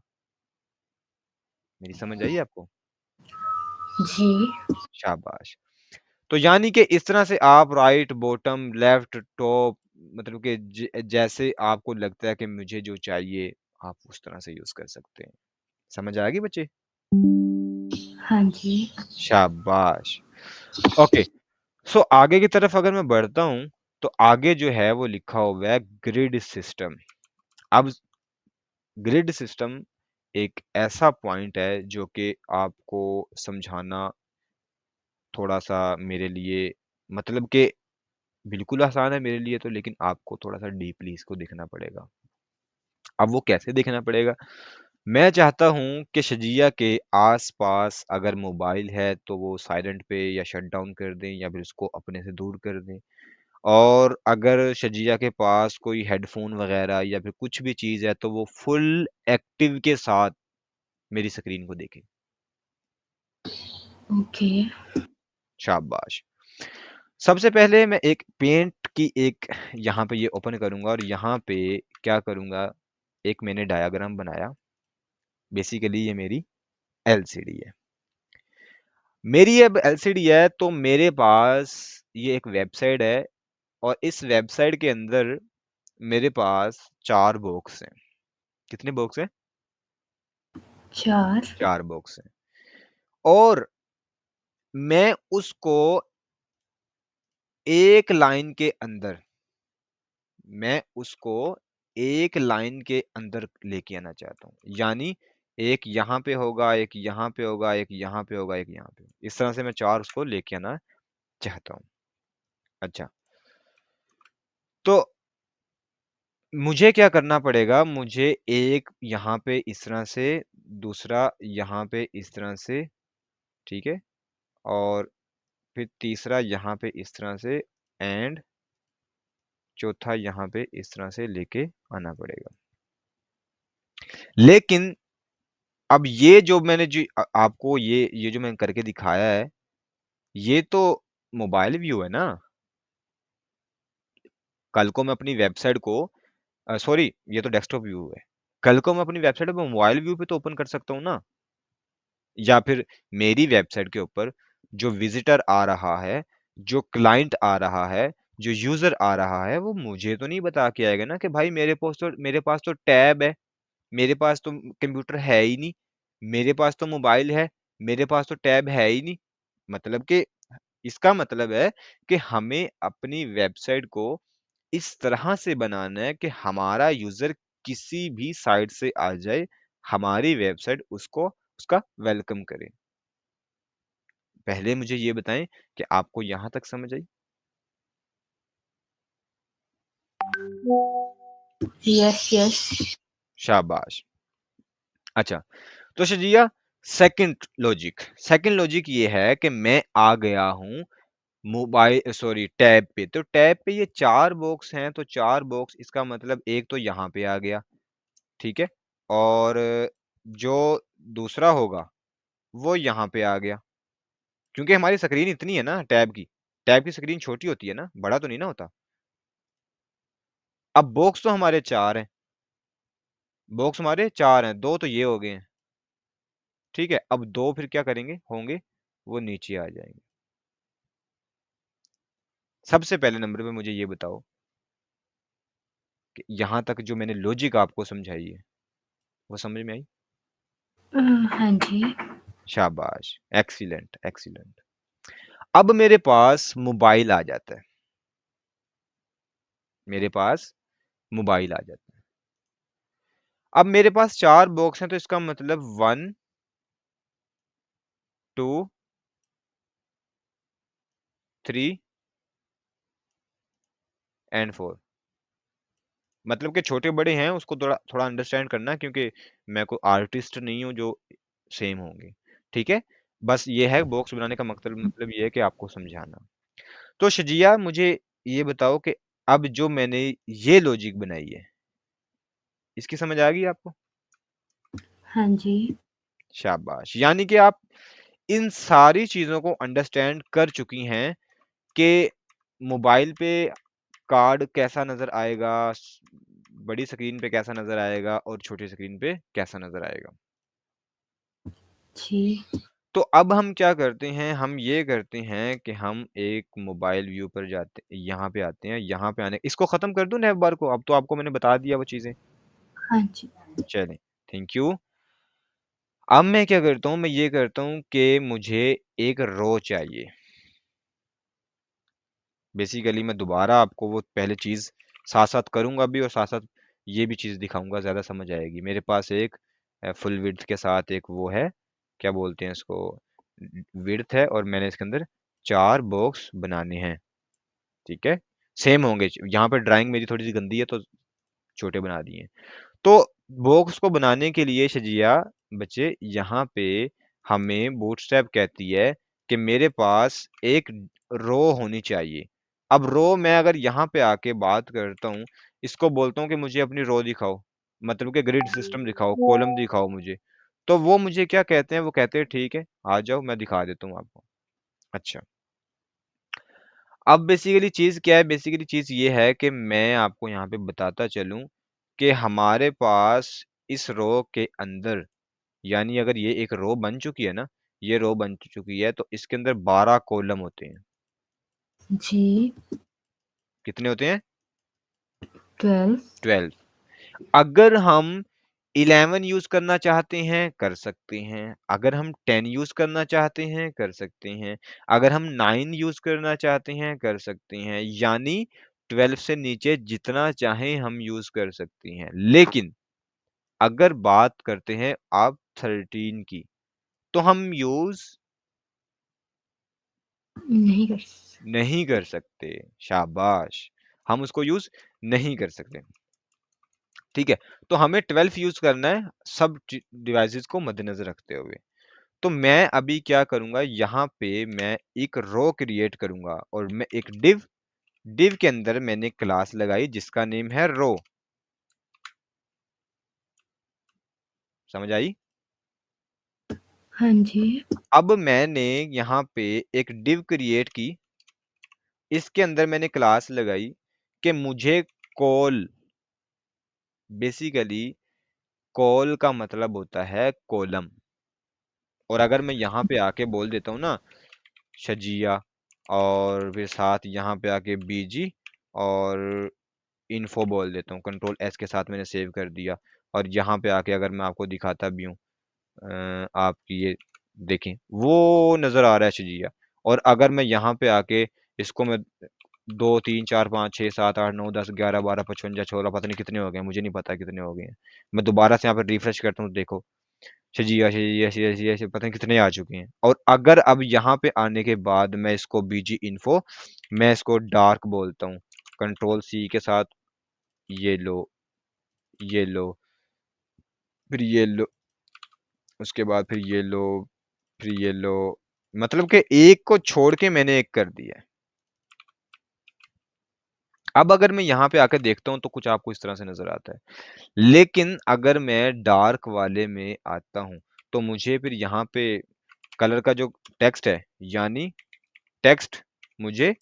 मेरी समझ आई आपको? जी। शाबाश! तो यानी कि इस तरह से आप राइट, बॉटम, लेफ्ट, टॉप मतलब कि जैसे आपको लगता है कि मुझे जो चाहिए, आप उस तरह से यूज़ कर सकते हैं। समझ आ गई बच्चे? हाँ जी। शाबाश! ओके, सो आगे की तरफ अगर मैं बढ़ता हूँ, तो आगे जो है वो लिखा हुआ है ग्रिड सिस्टम। अब ग्रिड सिस्टम एक ऐसा पॉइंट है जो कि आपको समझाना थोड़ा-सा मेरे लिए मतलब कि बिल्कुल आसान है मेरे लिए तो लेकिन आपको थोड़ा-सा डीपली इसको देखना पड़ेगा। अब वो कैसे देखना पड़ेगा? मैं चाहता हूँ कि शजिया के आस-पास अगर मोबाइल है तो वो साइलेंट पे या शट डाउन कर दें या फिर उसको अपने से दूर कर दें। और अगर शजिया के पास कोई हेडफ़ोन वग़ैरह या फिर कुछ भी चीज़ है तो वो फुल एक्टिव के साथ मेरी स्क्रीन को देखे। ओके। शाबाश! सबसे पहले मैं एक पेंट की एक यहाँ पे ये ओपन करूँगा और यहाँ पे क्या करूँगा, एक मैंने डायग्राम बनाया। बेसिकली ये मेरी एलसीडी है। मेरी अब एलसीडी है तो मेरे पास ये एक वेबसाइट है और इस वेबसाइट के अंदर मेरे पास 4 बॉक्स हैं। कितने बॉक्स हैं? 4। 4 बॉक्स हैं और मैं उसको एक लाइन के अंदर मैं उसको एक लाइन के अंदर लेके आना चाहता हूँ। यानी एक यहाँ पे होगा, एक यहाँ पे होगा, एक यहाँ पे होगा, एक यहाँ पे। इस तरह से मैं 4 उसको लेके आना चाहता हूँ। अच्छा, तो मुझे क्या करना पड़ेगा? मुझे एक यहाँ पे इस तरह से, दूसरा यहाँ पे इस तरह से, ठीक है? और फिर तीसरा यहाँ पे इस तरह से एंड चौथा यहाँ पे इस तरह से लेके आना पड़ेगा। लेकिन अब ये जो मैंने आपको ये जो मैंने करके दिखाया है, ये तो मोबाइल व्यू है ना? कल को मैं अपनी वेबसाइट को सॉरी ये तो डेस्कटॉप व्यू है। कल को मैं अपनी वेबसाइट पे मोबाइल व्यू पे तो ओपन कर सकता हूँ ना? या फिर मेरी वेबसाइट के ऊपर जो विज़िटर आ रहा है, जो क्लाइंट आ रहा है, जो यूज़र आ रहा है, वो मुझे तो नहीं बता के आएगा ना कि भाई मेरे पास तो टैब है, मेरे पास तो कंप्यूटर है ही नहीं, मेरे पास तो मोबाइल है, मेरे पास तो टैब है ही नहीं। मतलब कि इसका मतलब है कि हमें अपनी वेबसाइट को इस तरह से बनाना है कि हमारा यूज़र किसी भी साइट से आ जाए, हमारी वेबसाइट उसको उसका वेलकम करे। पहले मुझे ये बताएँ कि आपको यहाँ तक समझ आई? Yes, yes. शाबाश! अच्छा, तो शजिया सेकंड लॉजिक ये है कि मैं आ गया हूँ टैब पे। तो टैब पे ये 4 बॉक्स हैं, तो 4 बॉक्स इसका मतलब एक तो यहाँ पे आ गया, ठीक है? और जो दूसरा होगा, वो यहाँ पे आ गया। क्योंकि हमारी स्क्रीन इतनी है ना टैब की स्क्रीन छोटी होती है ना, बड़ा तो नहीं ना होता। अब बॉक्स तो हमारे 4 हैं, बॉक्स हमारे 4 हैं, 2 तो ये हो गए हैं, ठीक है? अब 2 फिर क्या करेंगे होंगे, वो नीचे आ जाएँगे। सबसे पहले नंबर पे मुझे ये बताओ कि यहाँ तक जो मैंने लॉजिक आपको समझाई है, वो समझ में आई? हाँ जी। शाबाश! Excellent, excellent. अब मेरे पास मोबाइल आ जाता है, मेरे पास मोबाइल आ जाता है। अब मेरे पास 4 बॉक्स हैं, तो इसका मतलब 1, 2, 3 एंड 4। मतलब कि छोटे-बड़े हैं, उसको थोड़ा थोड़ा अंडरस्टैंड करना, क्योंकि मैं कोई आर्टिस्ट नहीं हूँ जो सेम होंगे, ठीक है? बस ये है बॉक्स बनाने का मतलब ये है कि आपको समझाना। तो शजिया मुझे ये बताओ कि अब जो मैंने ये लॉजिक बनाई है, इसकी समझ आ गई आपको? हाँ जी। शाबाश! यानी कि आप इन सारी चीज़ों को अंडरस्टैंड कर चुकी हैं कि मोबाइल पे कार्ड कैसा नज़र आएगा, बड़ी स्क्रीन पे कैसा नज़र आएगा और छोटी स्क्रीन पे कैसा नज़र आएगा। जी। तो अब हम क्या करते हैं, हम ये करते हैं कि हम एक मोबाइल व्यू पर जाते, यहाँ पे आते हैं, यहाँ पे आने इसको ख़त्म कर दूँ नैव बार को? अब तो आपको मैंने बता दिया वो चीज़ें। हाँ जी। चलें, थैंक यू। अब मैं क्या करता हूँ, मैं ये करता हूँ कि मुझे एक रो चाहिए। बेसिकली मैं दोबारा आपको वो पहले चीज़ साथ-साथ करूँगा भी और साथ-साथ ये भी चीज़ दिखाऊँगा, ज़्यादा समझ आएगी। मेरे पास एक फुल विड्थ के साथ एक वो है, क्या बोलते हैं इसको, विड्थ है, और मैंने इसके अंदर 4 बॉक्स बनाने हैं, ठीक है? सेम होंगे, यहाँ पे ड्राइंग मेरी थोड़ी-सी गंदी है, तो छोटे बना दिए हैं। तो बॉक्स को बनाने के लिए शजिया बच्चे, यहाँ पे हमें बूटस्ट्रैप कहती है कि मेरे पास एक रो होनी चाहिए। अब रो मैं अगर यहाँ पे आके बात करता हूँ, इसको बोलता हूँ कि मुझे अपनी रो दिखाओ, मतलब कि ग्रिड सिस्टम दिखाओ, कॉलम दिखाओ मुझे। तो वो मुझे क्या कहते हैं, वो कहते हैं ठीक है, आ जाओ मैं दिखा देता हूँ आपको। अच्छा, अब बेसिकली चीज़ क्या है, बेसिकली चीज़ ये है कि मैं आपको यहाँ पे बताता चलूँ कि हमारे पास इस रो के अंदर, यानी अगर ये एक रो बन चुकी है ना, ये रो बन चुकी है, तो इसके अंदर 12 कॉलम होते हैं। जी। कितने होते हैं? 12। 12। अगर हम 11 यूज़ करना चाहते हैं, कर सकते हैं। अगर हम 10 यूज़ करना चाहते हैं, कर सकते हैं। अगर हम 9 यूज़ करना चाहते हैं, कर सकते हैं। यानी 12 से नीचे जितना चाहें हम यूज़ कर सकते हैं। लेकिन अगर बात करते हैं आप 13 की, तो हम यूज़ नहीं कर नहीं कर सकते। शाबाश! हम उसको यूज़ नहीं कर सकते। ठीक है? तो हमें 12 यूज़ करना है, सब डिवाइसेज़ को मद्देनज़र रखते हुए। तो मैं अभी क्या करूँगा, यहाँ पे मैं एक रो क्रिएट करूँगा और मैं एक डिव के अंदर मैंने क्लास लगाई जिसका नेम है रो। समझ आई? हाँ जी। अब मैंने यहाँ पे एक डिव क्रिएट की, इसके अंदर मैंने क्लास लगाई कि मुझे कॉल, बेसिकली कॉल का मतलब होता है कॉलम। और अगर मैं यहाँ पे आके बोल देता हूँ ना शजिया, और फिर साथ यहाँ पे आके बीजी और इन्फो बोल देता हूँ, कंट्रोल एस के साथ मैंने सेव कर दिया, और यहाँ पे आके अगर मैं आपको दिखाता भी हूँ, आपकी ये देखें वो नज़र आ रहा है शजिया। और अगर मैं यहाँ पे आके इसको मैं 2 3 4 5 6 7 8 9 10 11 12 55 16 पता नहीं कितने हो गए, मुझे नहीं पता कितने हो गए हैं। मैं दोबारा से यहाँ पे रिफ्रेश करता हूँ, देखो शजिया शजिया शजिया शजिया शजिया, पता नहीं कितने आ चुके हैं। और अगर अब यहाँ पे आने के बाद मैं इसको बीजी इन्फो, मैं इसको डार्क बोलता हूँ, कंट्रोल सी के साथ, ये लो, ये लो, फिर ये लो, उसके बाद फिर ये लो, फिर ये लो, मतलब कि एक को छोड़ के मैंने एक कर दिया है। अब अगर मैं यहाँ पे आकर देखता हूँ तो कुछ आपको इस तरह से नज़र आता है। लेकिन अगर मैं डार्क वाले में आता हूँ, तो मुझे फिर यहाँ पे कलर का जो टेक्स्ट है, यानी टेक्स्ट मुझे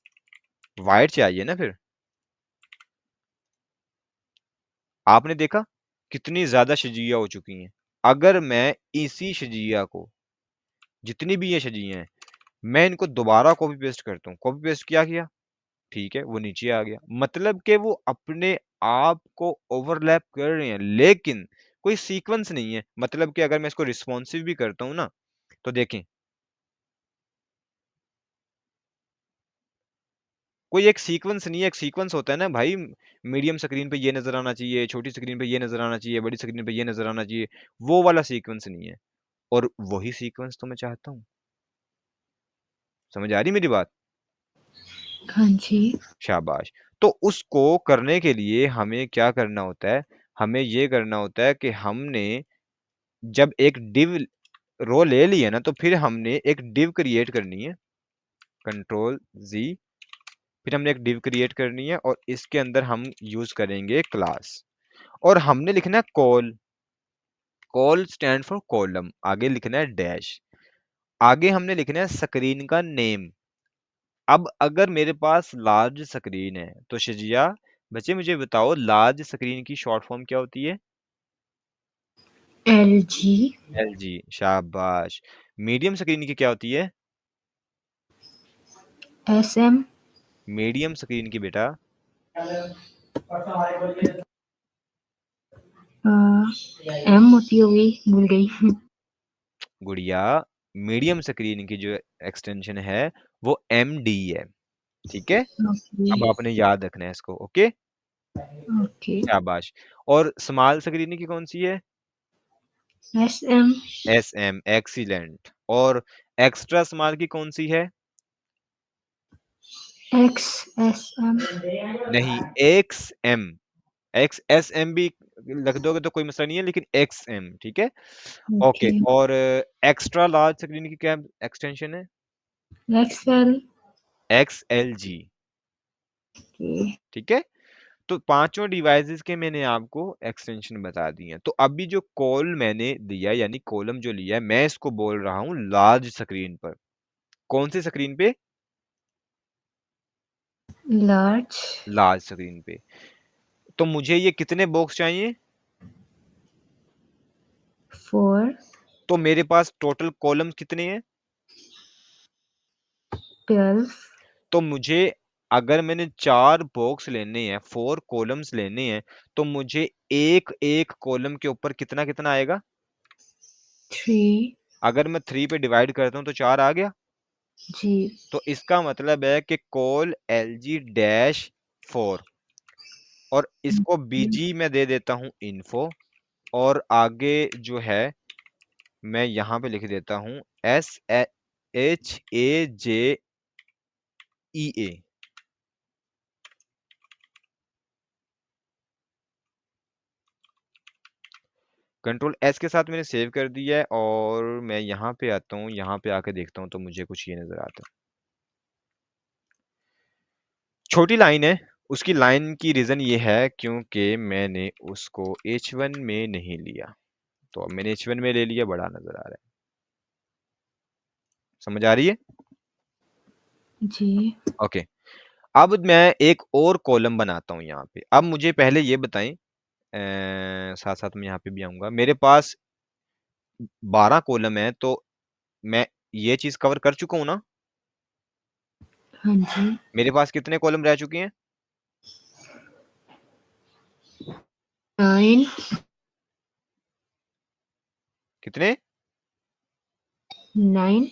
व्हाइट चाहिए ना फिर। आपने देखा कितनी ज़्यादा शजिया हो चुकी हैं। अगर मैं इसी शजिया को, जितनी भी ये शजिया हैं, मैं इनको दोबारा कॉपी पेस्ट करता हूँ। कॉपी पेस्ट किया, ठीक है, वो नीचे आ गया। मतलब कि वो अपने आप को ओवरलैप कर रहे हैं, लेकिन कोई सीक्वेंस नहीं है। मतलब कि अगर मैं इसको रिस्पॉन्सिव भी करता हूँ ना, तो देखें, कोई एक सीक्वेंस नहीं है। एक सीक्वेंस होता है ना भाई, मीडियम स्क्रीन पे ये नजर आना चाहिए, छोटी स्क्रीन पे ये नजर आना चाहिए, बड़ी स्क्रीन पे ये नजर आना चाहिए, वो वाला सीक्वेंस नहीं है। और वही सीक्वेंस तो मैं चाहता हूँ। समझ आ रही मेरी बात? हाँ जी। शाबाश। तो उसको करने के लिए हमें क्या करना होता है? हमें ये करना होता है कि हमने जब एक डिव रो ले ली है ना, तो फिर हमने एक डिव क्रिएट करनी है। कंट्रोल जी। फिर हमने एक डिव क्रिएट करनी है और इसके अंदर हम यूज करेंगे क्लास। और हमने लिखना है call. Call stand for column. आगे लिखना है डैश। आगे हमने लिखना है स्क्रीन का नेम। अब अगर मेरे पास लार्ज स्क्रीन है तो शजिया बच्चे मुझे बताओ, लार्ज स्क्रीन की शॉर्ट फॉर्म क्या होती है? LG। एलजी। शाबाश। मीडियम स्क्रीन की क्या होती है? SM। मीडियम स्क्रीन की बेटा? M होती होगी, भूल गई। गुड़िया, मीडियम स्क्रीन की जो एक्सटेंशन है वो एम डी है। ठीक है। ओके। अब आपने याद रखना है इसको। ओके। ओके। शाबाश। और स्मॉल स्क्रीन की कौन सी है? SM। S M. एक्सीलेंट। और एक्स्ट्रा स्मॉल की कौन सी है? XSM। नहीं, X M. X S M भी रख दोगे तो कोई मसला नहीं है, लेकिन एक्स एम ठीक है। ओके। ओके। और एक्स्ट्रा लार्ज स्क्रीन की क्या एक्सटेंशन है? XL। X L G. Okay. ठीक है। तो पांचों डिवाइसेस के मैंने आपको एक्सटेंशन बता दिए हैं। तो अभी जो कॉल मैंने दिया यानी कॉलम जो लिया है, मैं इसको बोल रहा हूँ लार्ज स्क्रीन पर। कौन सी स्क्रीन पे? लार्ज। लार्ज स्क्रीन पे। तो मुझे ये कितने बॉक्स चाहिए? 4। तो मेरे पास टोटल कॉलम्स कितने हैं? 12। तो मुझे, अगर मैंने 4 बॉक्स लेने हैं, 4 कॉलम्स लेने हैं, तो मुझे एक एक कॉलम के ऊपर कितना कितना आएगा? 3। अगर मैं 3 पे डिवाइड करता हूँ तो 4 आ गया। जी। तो इसका मतलब है कि कॉल एल जी डैश 4। और इसको बीजी में दे देता हूँ इन्फो। और आगे जो है मैं यहाँ पे लिख देता हूँ SHAJEA। कंट्रोल एस के साथ मैंने सेव कर दिया है और मैं यहाँ पे आता हूँ। यहाँ पे आके देखता हूँ तो मुझे कुछ ये नजर आता है। छोटी लाइन है। उसकी लाइन की रीजन ये है क्योंकि मैंने उसको H1 में नहीं लिया। तो अब मैंने H1 में ले लिया, बड़ा नजर आ रहा है। समझ आ रही है? जी। ओके। अब मैं एक और कॉलम बनाता हूँ यहाँ पे। अब मुझे पहले ये बताएं, साथ साथ मैं यहाँ पे भी आऊंगा। मेरे पास 12 कॉलम है, तो मैं ये चीज कवर कर चुका हूँ ना? हाँ जी। मेरे पास कितने कॉलम रह चुके हैं? 9। कितने? 9,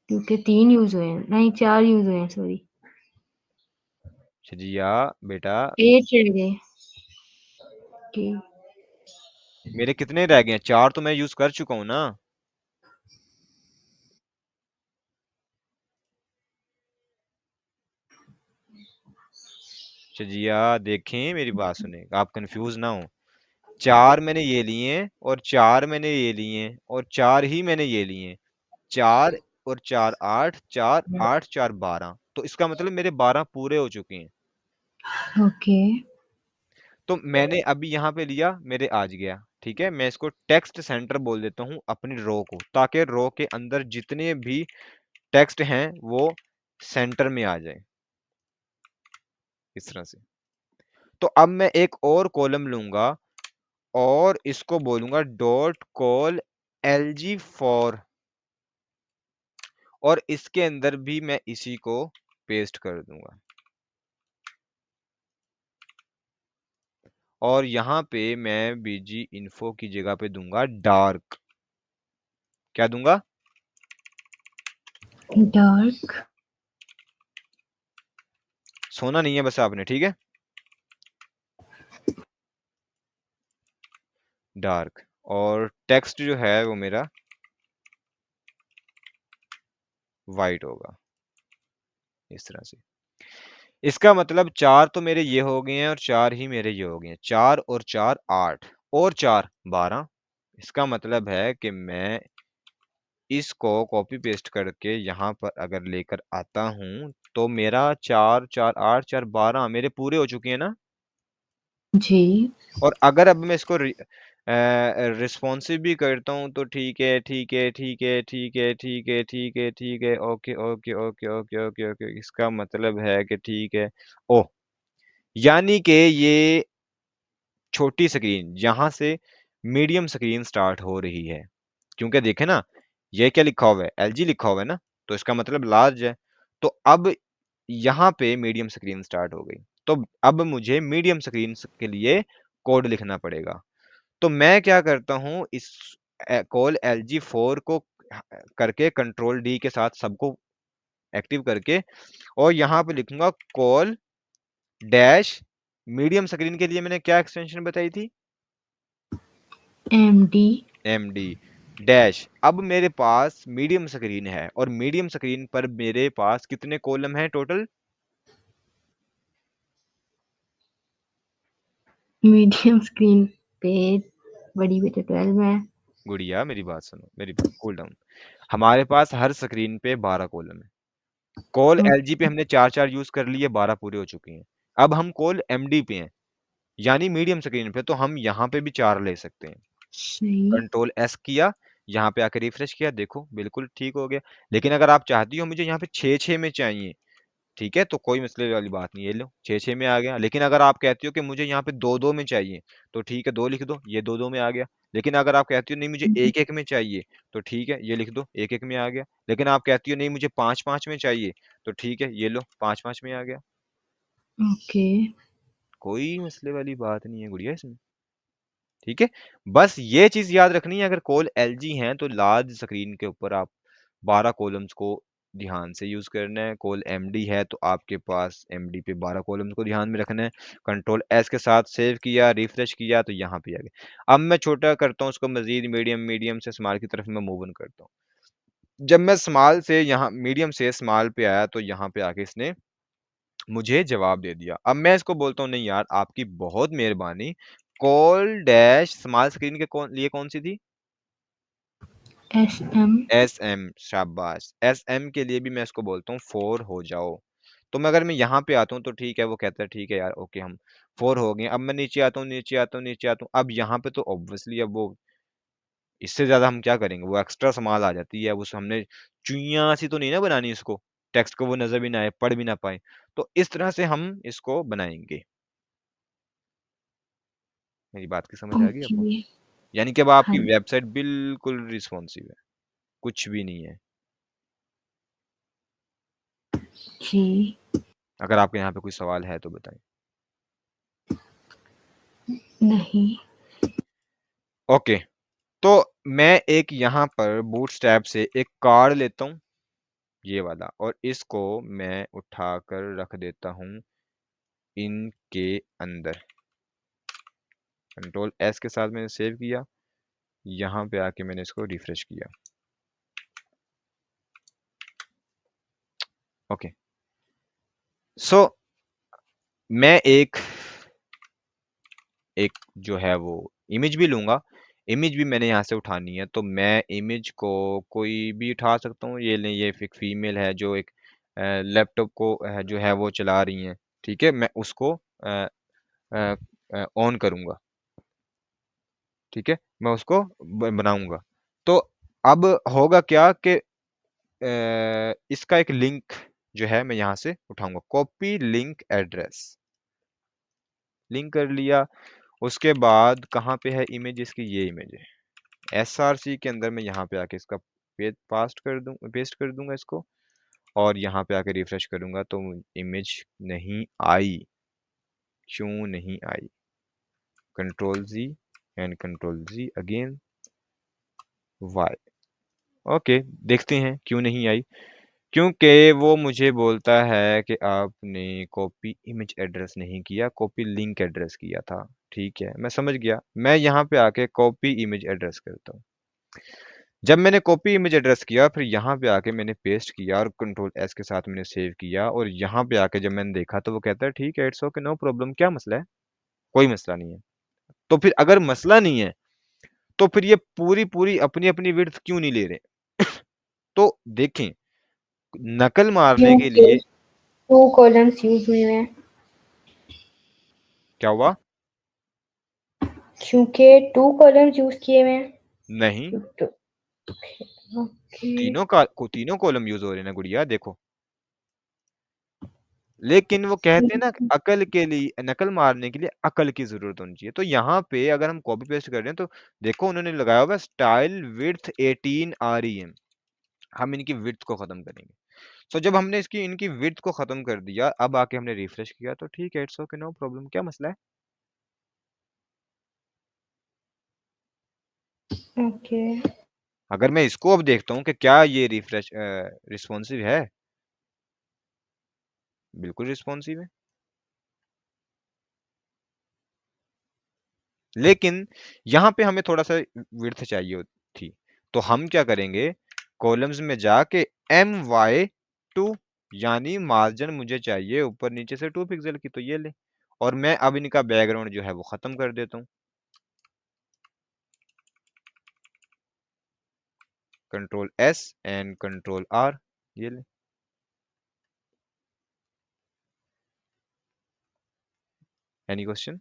क्योंकि 3 यूज हुए हैं, नहीं 4 यूज हुए हैं, सॉरी। शजिया बेटा, 8 रह गए। ओके। मेरे कितने रह गए हैं? 4 तो मैं यूज कर चुका हूँ ना। शजिया देखें, मेरी बात सुने, आप कंफ्यूज ना हो। 4 मैंने ये लिए हैं और 4 मैंने ये लिए हैं और 4 ही मैंने ये लिए हैं। 4 और 4 8, 4 8 4 12। तो इसका मतलब मेरे 12 पूरे हो चुके हैं। ओके। तो मैंने अभी यहाँ पे लिया, मेरे आज गया। ठीक है। मैं इसको टेक्स्ट सेंटर बोल देता हूँ अपनी रो को, ताकि रो के अंदर जितने भी टेक्स्ट हैं वो सेंटर में आ जाए, इस तरह से। तो अब मैं एक और कॉलम लूंगा और इसको बोलूंगा डॉट कॉल LG फॉर। और इसके अंदर भी मैं इसी को पेस्ट कर दूंगा। और यहाँ पे मैं बीजी इन्फो की जगह पे दूंगा डार्क। क्या दूंगा? डार्क। सोना नहीं है बस आपने, ठीक है? डार्क, और टेक्स्ट जो है वो मेरा व्हाइट होगा, इस तरह से। इसका मतलब 4 तो मेरे ये हो गए हैं और 4 ही मेरे ये हो गए हैं। 4 और 4 8 और 4 12। इसका मतलब है कि मैं इसको कॉपी पेस्ट करके यहाँ पर अगर लेकर आता हूँ, तो मेरा 4 4 8 4 12 मेरे पूरे हो चुके हैं ना? जी। और अगर अब मैं इसको रिस्पॉन्सिव भी करता हूँ तो ठीक है, ठीक है, ठीक है, ठीक है, ठीक है, ठीक है, ठीक है, okay, okay, okay, okay, okay, okay. इसका मतलब है कि ठीक है। ओह! यानी कि ये छोटी स्क्रीन यहाँ से मीडियम स्क्रीन स्टार्ट हो रही है, क्योंकि देखें ना, ये क्या लिखा हुआ है? एलजी लिखा हुआ है ना, तो इसका मतलब लार्ज है। तो अब यहाँ पे मीडियम स्क्रीन स्टार्ट हो गई, तो अब मुझे मीडियम स्क्रीन के लिए कोड लिखना पड़ेगा। तो मैं क्या करता हूँ, इस कॉल एलजी 4 को करके कंट्रोल डी के साथ सबको एक्टिव करके, और यहाँ पे लिखूंगा कॉल डैश मीडियम स्क्रीन के लिए मैंने क्या एक्सटेंशन बताई थी? एमडी। MD dash. अब मेरे पास मीडियम स्क्रीन है और मीडियम स्क्रीन पर मेरे पास कितने कॉलम हैं टोटल? मीडियम स्क्रीन पे बड़ी पे तो 12 है। गुड़िया मेरी बात सुनो, मेरी बात कूल डाउन। हमारे पास हर स्क्रीन पे 12 कॉलम है। कॉल एलजी पे ओके। हमने 4 4 यूज कर लिए, 12 पूरे हो चुके हैं। अब हम कॉल एमडी पे हैं, यानी मीडियम स्क्रीन पे, तो हम यहाँ पे भी 4 ले सकते हैं। सही। कंट्रोल एस किया, यहाँ पे आके रिफ्रेश किया, देखो बिल्कुल ठीक हो गया। लेकिन अगर आप चाहती हो मुझे यहाँ पे 6 6 में चाहिए, ठीक है, तो कोई मसले वाली बात नहीं, ये लो 6 6 में आ गया। लेकिन अगर आप कहती हो कि मुझे यहाँ पे 2 2 में चाहिए, तो ठीक है 2 लिख दो, ये 2 2 में आ गया। लेकिन अगर आप कहती हो नहीं मुझे 1 1 में चाहिए, तो ठीक है ये लिख दो, 1 1 में आ गया। लेकिन आप कहती हो नहीं मुझे 5 5 में चाहिए, तो ठीक है ये लो 5 5 में आ गया। ओके। कोई मसले वाली बात नहीं है गुड़िया इसमें, ठीक है। बस ये चीज याद रखनी है, अगर कॉल एलजी हैं तो लार्ज स्क्रीन के ऊपर आप 12 कॉलम्स को ध्यान से यूज करना है। कॉल एमडी है तो आपके पास एमडी पे 12 कॉलम्स को ध्यान में रखना है। कंट्रोल एस के साथ सेव किया, रिफ्रेश किया, तो यहाँ पे आ गया। अब मैं छोटा करता हूँ उसको मजीद, मीडियम, मीडियम से स्मॉल की तरफ मैं मूव ऑन करता हूँ। जब मैं स्मॉल से यहाँ मीडियम से स्मॉल पे आया, तो यहाँ पे आके इसने मुझे जवाब दे दिया। अब मैं इसको बोलता हूँ नहीं यार आपकी बहुत मेहरबानी, कॉल डैश स्मॉल स्क्रीन के लिए कौन सी थी? S M. एस एम, शाबाश। एस एम के लिए भी मैं इसको बोलता हूँ 4 हो जाओ। तो मैं अगर मैं यहाँ पे आता हूँ तो ठीक है, वो कहता है ठीक है यार ओके हम 4 हो गए। अब मैं नीचे आता हूँ, नीचे आता हूँ, नीचे आता हूँ। अब यहाँ पे तो ऑब्वियसली अब वो इससे ज्यादा हम क्या करेंगे, वो एक्स्ट्रा संभाल आ जाती है। अब उस हमने चुईया सी तो नहीं ना बनानी इसको, टेक्स्ट को वो नजर भी ना आए, पढ़ भी ना पाए। तो इस तरह से हम इसको बनाएंगे। मेरी बात की समझ आ गई आपको? ओके। यानी कि अब हाँ आपकी वेबसाइट बिल्कुल रिस्पॉन्सिव है, कुछ भी नहीं है। जी। अगर आपके यहाँ पे कोई सवाल है तो बताएं। नहीं। ओके, तो मैं एक यहाँ पर बूटस्ट्रैप से एक कार्ड लेता हूँ, ये वाला, और इसको मैं उठाकर रख देता हूँ इनके अंदर। कंट्रोल एस के साथ मैंने सेव किया, यहाँ पे आके मैंने इसको रिफ्रेश किया। ओके, सो मैं एक एक जो है वो इमेज भी लूंगा। इमेज भी मैंने यहाँ से उठानी है, तो मैं इमेज को कोई भी उठा सकता हूँ। ये लें, ये एक फीमेल है जो एक लैपटॉप को जो है वो चला रही हैं, ठीक है। मैं उसको ऑन करूंगा, ठीक है, मैं उसको बनाऊंगा। तो अब होगा क्या कि इसका एक लिंक जो है मैं यहाँ से उठाऊंगा, कॉपी लिंक एड्रेस, लिंक कर लिया। उसके बाद कहाँ पे है इमेज इसकी, ये इमेज है एसआरसी के अंदर। मैं यहाँ पे आके इसका पेस्ट कर दूंगा इसको, और यहाँ पे आके रिफ्रेश करूंगा तो इमेज नहीं आई। क्यों नहीं आई? Control G and control G again, why. Okay, देखते हैं क्यों नहीं आई। क्योंकि वो मुझे बोलता है कि आपने कॉपी इमेज एड्रेस नहीं किया, कॉपी लिंक एड्रेस किया था। ठीक है, मैं समझ गया। मैं यहाँ पे आके कॉपी इमेज एड्रेस करता हूँ। जब मैंने कॉपी इमेज एड्रेस किया, फिर यहाँ पे आके मैंने पेस्ट किया और कंट्रोल एस के साथ मैंने सेव किया, और यहाँ पे आके जब मैंने देखा तो वो कहता है ठीक है, इट्स ओके, नो प्रॉब्लम, क्या मसला है? कोई मसला नहीं है। तो फिर अगर मसला नहीं है, तो फिर ये पूरी-पूरी अपनी-अपनी विड्थ क्यों नहीं ले रहे? तो देखें, नकल मारने के क्योंकि लिए 2 कॉलम्स यूज़ हुए हैं। क्या हुआ? क्योंकि 2 कॉलम्स यूज़ किए हुए हैं। नहीं, तो ओके। तीनों कॉलम यूज़ हो रहे हैं ना गुड़िया, देखो। लेकिन वो कहते हैं ना, अकल के लिए, नकल मारने के लिए अकल की ज़रूरत होनी चाहिए। तो यहाँ पे अगर हम कॉपी पेस्ट कर रहे हैं, तो देखो उन्होंने लगाया हुआ है स्टाइल विड्थ 18 आरईएम। हम इनकी विड्थ को ख़त्म करेंगे। सो जब हमने इनकी विड्थ को ख़त्म कर दिया, अब आके हमने रिफ्रेश किया, तो ठीक है, इट्स ओके, नो प्रॉब्लम, क्या मसला है? ओके। अगर मैं इसको अब देखता हूँ कि क्या ये रिस्पॉन्सिव है? बिल्कुल रिस्पॉन्सिव है। लेकिन यहाँ पे हमें थोड़ा-सा विड्थ चाहिए थी। तो हम क्या करेंगे, कॉलम्स में जाके my2, यानी मार्जिन मुझे चाहिए ऊपर-नीचे से 2 पिक्सेल की, तो ये लें। और मैं अब इनका बैकग्राउंड जो है वो ख़त्म कर देता हूँ। Control S and control R, ये लें। Any question?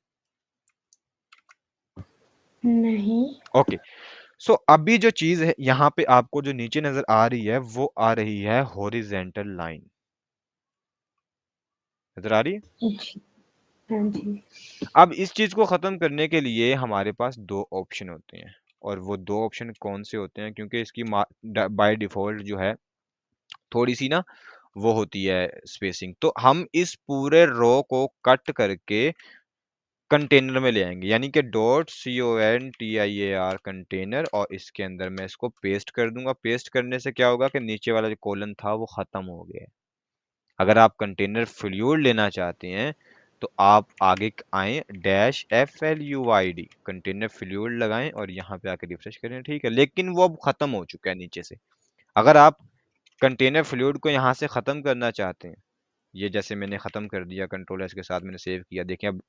नहीं। ओके। सो अभी जो चीज़ है यहाँ पे आपको जो नीचे नज़र आ रही है, वो आ रही है हॉरिज़ॉन्टल लाइन। नज़र आ रही है? जी। हाँ जी। अब इस चीज़ को ख़त्म करने के लिए हमारे पास 2 ऑप्शन होते हैं, और वो 2 ऑप्शन कौन से होते हैं, क्योंकि इसकी बाय डिफ़ॉल्ट जो है थोड़ी-सी ना वो होती है स्पेसिंग। तो हम इस पूरे रो को कट करके कंटेनर में ले आएँगे, यानी कि contair कंटेनर, और इसके अंदर मैं इसको पेस्ट कर दूँगा। पेस्ट करने से क्या होगा कि नीचे वाला जो कॉलन था वो ख़त्म हो गया है। अगर आप कंटेनर फ्लूइड लेना चाहते हैं, तो आप आगे आएँ, डैश FLUID कंटेनर फ्लूइड लगाएँ और यहाँ पे आके रिफ्रेश करें, ठीक है। लेकिन वो अब ख़त्म हो चुका है नीचे से। अगर आप कंटेनर फ्लूइड को यहाँ से ख़त्म करना चाहते हैं, ये जैसे मैंने ख़त्म कर दिया, कंट्रोल एस के साथ मैंने सेव किया, देखें अब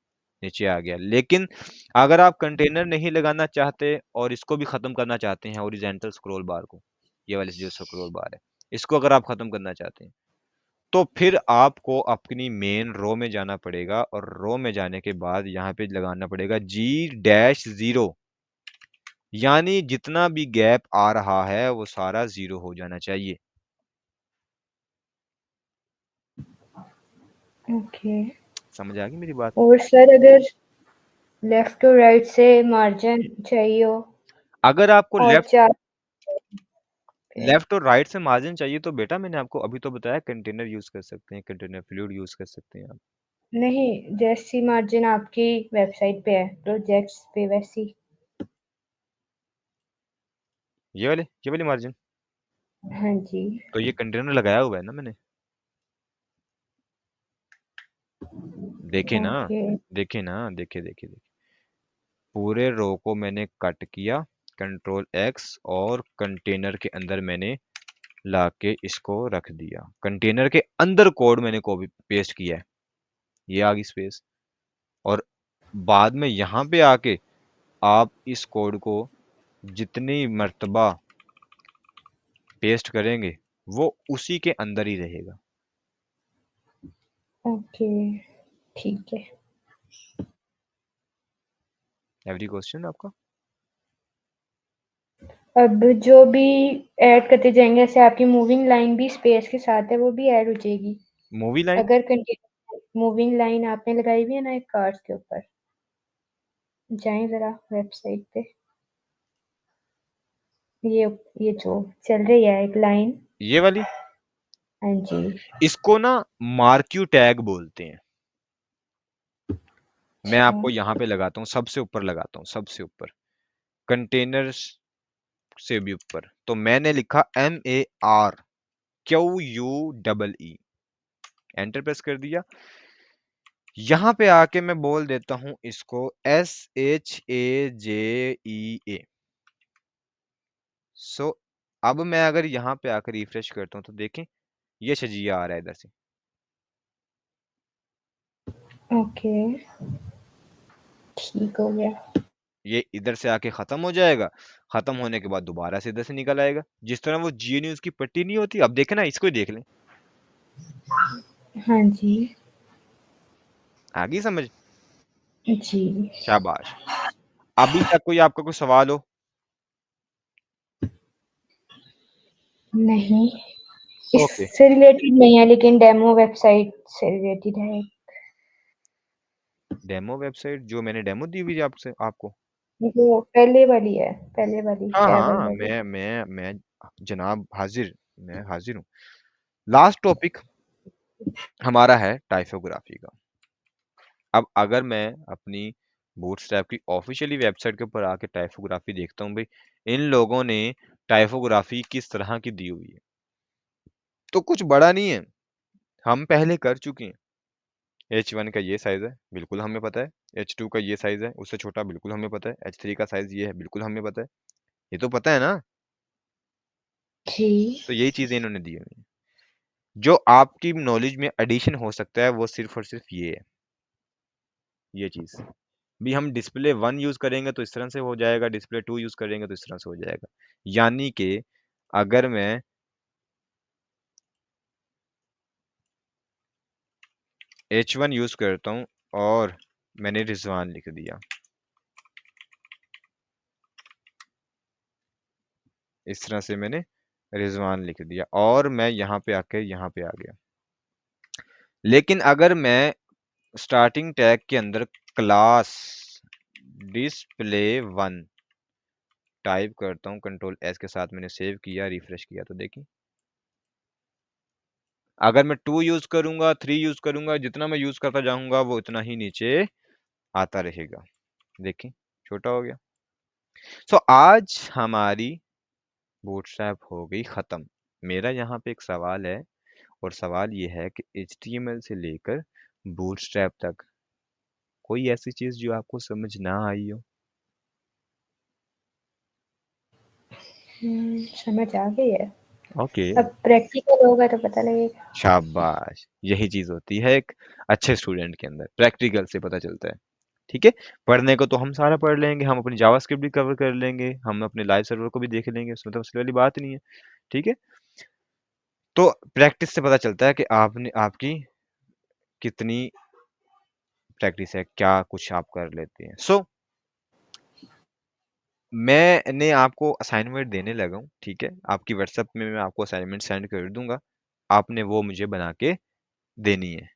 नीचे आ गया। लेकिन अगर आप कंटेनर नहीं लगाना चाहते और इसको भी ख़त्म करना चाहते हैं, हॉरिजॉन्टल स्क्रॉल बार को, ये वाली जो स्क्रॉल बार है, इसको अगर आप ख़त्म करना चाहते हैं, तो फिर आपको अपनी मेन रो में जाना पड़ेगा, और रो में जाने के बाद यहाँ पे लगाना पड़ेगा G-0, यानी जितना भी गैप आ रहा है वो सारा 0 हो जाना चाहिए। ओके। समझ आ गई मेरी बात? और सर अगर लेफ्ट और राइट से मार्जिन चाहिए हो अगर आपको और लेफ्ट 4 पे। लेफ्ट और राइट से मार्जिन चाहिए, तो बेटा मैंने आपको अभी तो बताया, कंटेनर यूज कर सकते हैं, कंटेनर फ्लूइड यूज कर सकते हैं आप। नहीं, जैसी मार्जिन आपकी वेबसाइट पे है, प्रोजेक्ट्स पे वैसी। ये वाली मार्जिन, हाँ जी। तो ये कंटेनर लगाया हुआ है ना मैंने, देखे ना, ओके। देखे ना, देखे देखे देखे। पूरे रो को मैंने कट किया, कंट्रोल एक्स, और कंटेनर के अंदर मैंने लाके इसको रख दिया। कंटेनर के अंदर कोड मैंने कॉपी पेस्ट किया है, ये आ गई स्पेस। और बाद में यहाँ पे आके आप इस कोड को जितनी मर्तबा पेस्ट करेंगे, वो उसी के अंदर ही रहेगा। ओके, ठीक है। एवरी क्वेश्चन आपका? अब जो भी ऐड करते जाएँगे, जैसे आपकी मूविंग लाइन भी स्पेस के साथ है, वो भी ऐड हो जाएगी। Movie line? अगर कंटिन्यू मूविंग लाइन आपने लगाई हुई है ना एक कार्ड्स के ऊपर, जाएँ ज़रा वेबसाइट पे। ये ये जो चल रही है एक लाइन। ये वाली, हाँ जी। इसको ना मार्क्यू टैग बोलते हैं। मैं अच्छा। आपको यहाँ पे लगाता हूँ, सबसे ऊपर लगाता हूँ, सबसे ऊपर, कंटेनर्स से भी ऊपर। तो मैंने लिखा MAR, QUEE, एंटर प्रेस कर दिया। यहां पे आके मैं बोल देता हूं इसको SHAJEA। सो अब मैं अगर यहाँ पे आकर रिफ्रेश करता हूँ तो देखें ये शजिया आ रहा है इधर से। ओके, ठीक हो गया। ये इधर से आके खत्म हो जाएगा, खत्म होने के बाद दोबारा से इधर से निकल आएगा, जिस तरह वो जियो न्यूज की पट्टी नहीं होती। अब देखें ना, इसको ही देख लें। हाँ जी। आ गई समझ? जी। शाबाश। अभी तक कोई आपका कोई सवाल हो? नहीं, ओके। इससे रिलेटेड नहीं है, लेकिन डेमो वेबसाइट से रिलेटेड है। डेमो वेबसाइट जो मैंने डेमो दी हुई है आपसे आपको? वो पहले वाली है, पहले वाली हाँ ट्रैवल हाँ, वाली। मैं जनाब हाजिर, मैं हाजिर हूँ। लास्ट टॉपिक हमारा है टाइपोग्राफी का। अब अगर मैं अपनी बूटस्ट्रैप की ऑफिशियली वेबसाइट के ऊपर आके टाइपोग्राफी देखता हूँ भाई, इन लोगों ने टाइपोग्राफी किस तरह की दी हुई है, तो कुछ बड़ा नहीं है, हम पहले कर चुके हैं। H1 का ये साइज है, बिल्कुल हमें पता है। H2 का ये साइज है, उससे छोटा, बिल्कुल हमें पता है। H3 का साइज ये है, बिल्कुल हमें पता है। ये तो पता है ना? जी। तो यही चीजें इन्होंने दी हुई हैं। जो आपकी नॉलेज में एडिशन हो सकता है वो सिर्फ और सिर्फ ये है, ये चीज भी। हम डिस्प्ले 1 यूज करेंगे तो इस तरह से हो जाएगा, डिस्प्ले 2 यूज करेंगे तो इस तरह से हो जाएगा। यानी कि अगर मैं H1 यूज करता हूँ और मैंने रिजवान लिख दिया, इस तरह से मैंने रिजवान लिख दिया और मैं यहाँ पे आके यहाँ पे आ गया। लेकिन अगर मैं स्टार्टिंग टैग के अंदर क्लास डिस्प्ले 1 टाइप करता हूँ, कंट्रोल एस के साथ मैंने सेव किया, रिफ्रेश किया, तो देखिए अगर मैं 2 यूज करूंगा, 3 यूज करूंगा, जितना मैं यूज करता जाऊंगा वो उतना ही नीचे आता रहेगा। देखिए छोटा हो गया। सो आज हमारी बूटस्ट्रैप हो गई खत्म। मेरा यहाँ पे एक सवाल है, और सवाल ये है कि HTML से लेकर बूटस्ट्रैप तक कोई ऐसी चीज जो आपको समझ ना आई हो? समझ आ गई है। ओके, अब प्रैक्टिकल होगा तो पता लगेगा। शाबाश। यही चीज होती है एक अच्छे स्टूडेंट के अंदर, प्रैक्टिकल से पता चलता है। ठीक है, पढ़ने को तो हम सारा पढ़ लेंगे, हम अपनी जावास्क्रिप्ट भी कवर कर लेंगे, हम अपने लाइव सर्वर को भी देख लेंगे, उसमें तो मसले वाली बात नहीं है। ठीक है, तो प्रैक्टिस से पता चलता है कि आपने आपकी कितनी प्रैक्टिस है, क्या कुछ आप कर लेते हैं। सो मैंने आपको असाइनमेंट देने लगा हूँ, ठीक है? आपकी व्हाट्सएप में मैं आपको असाइनमेंट सेंड कर दूंगा, आपने वो मुझे बना के देनी है।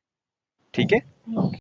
ठीक है?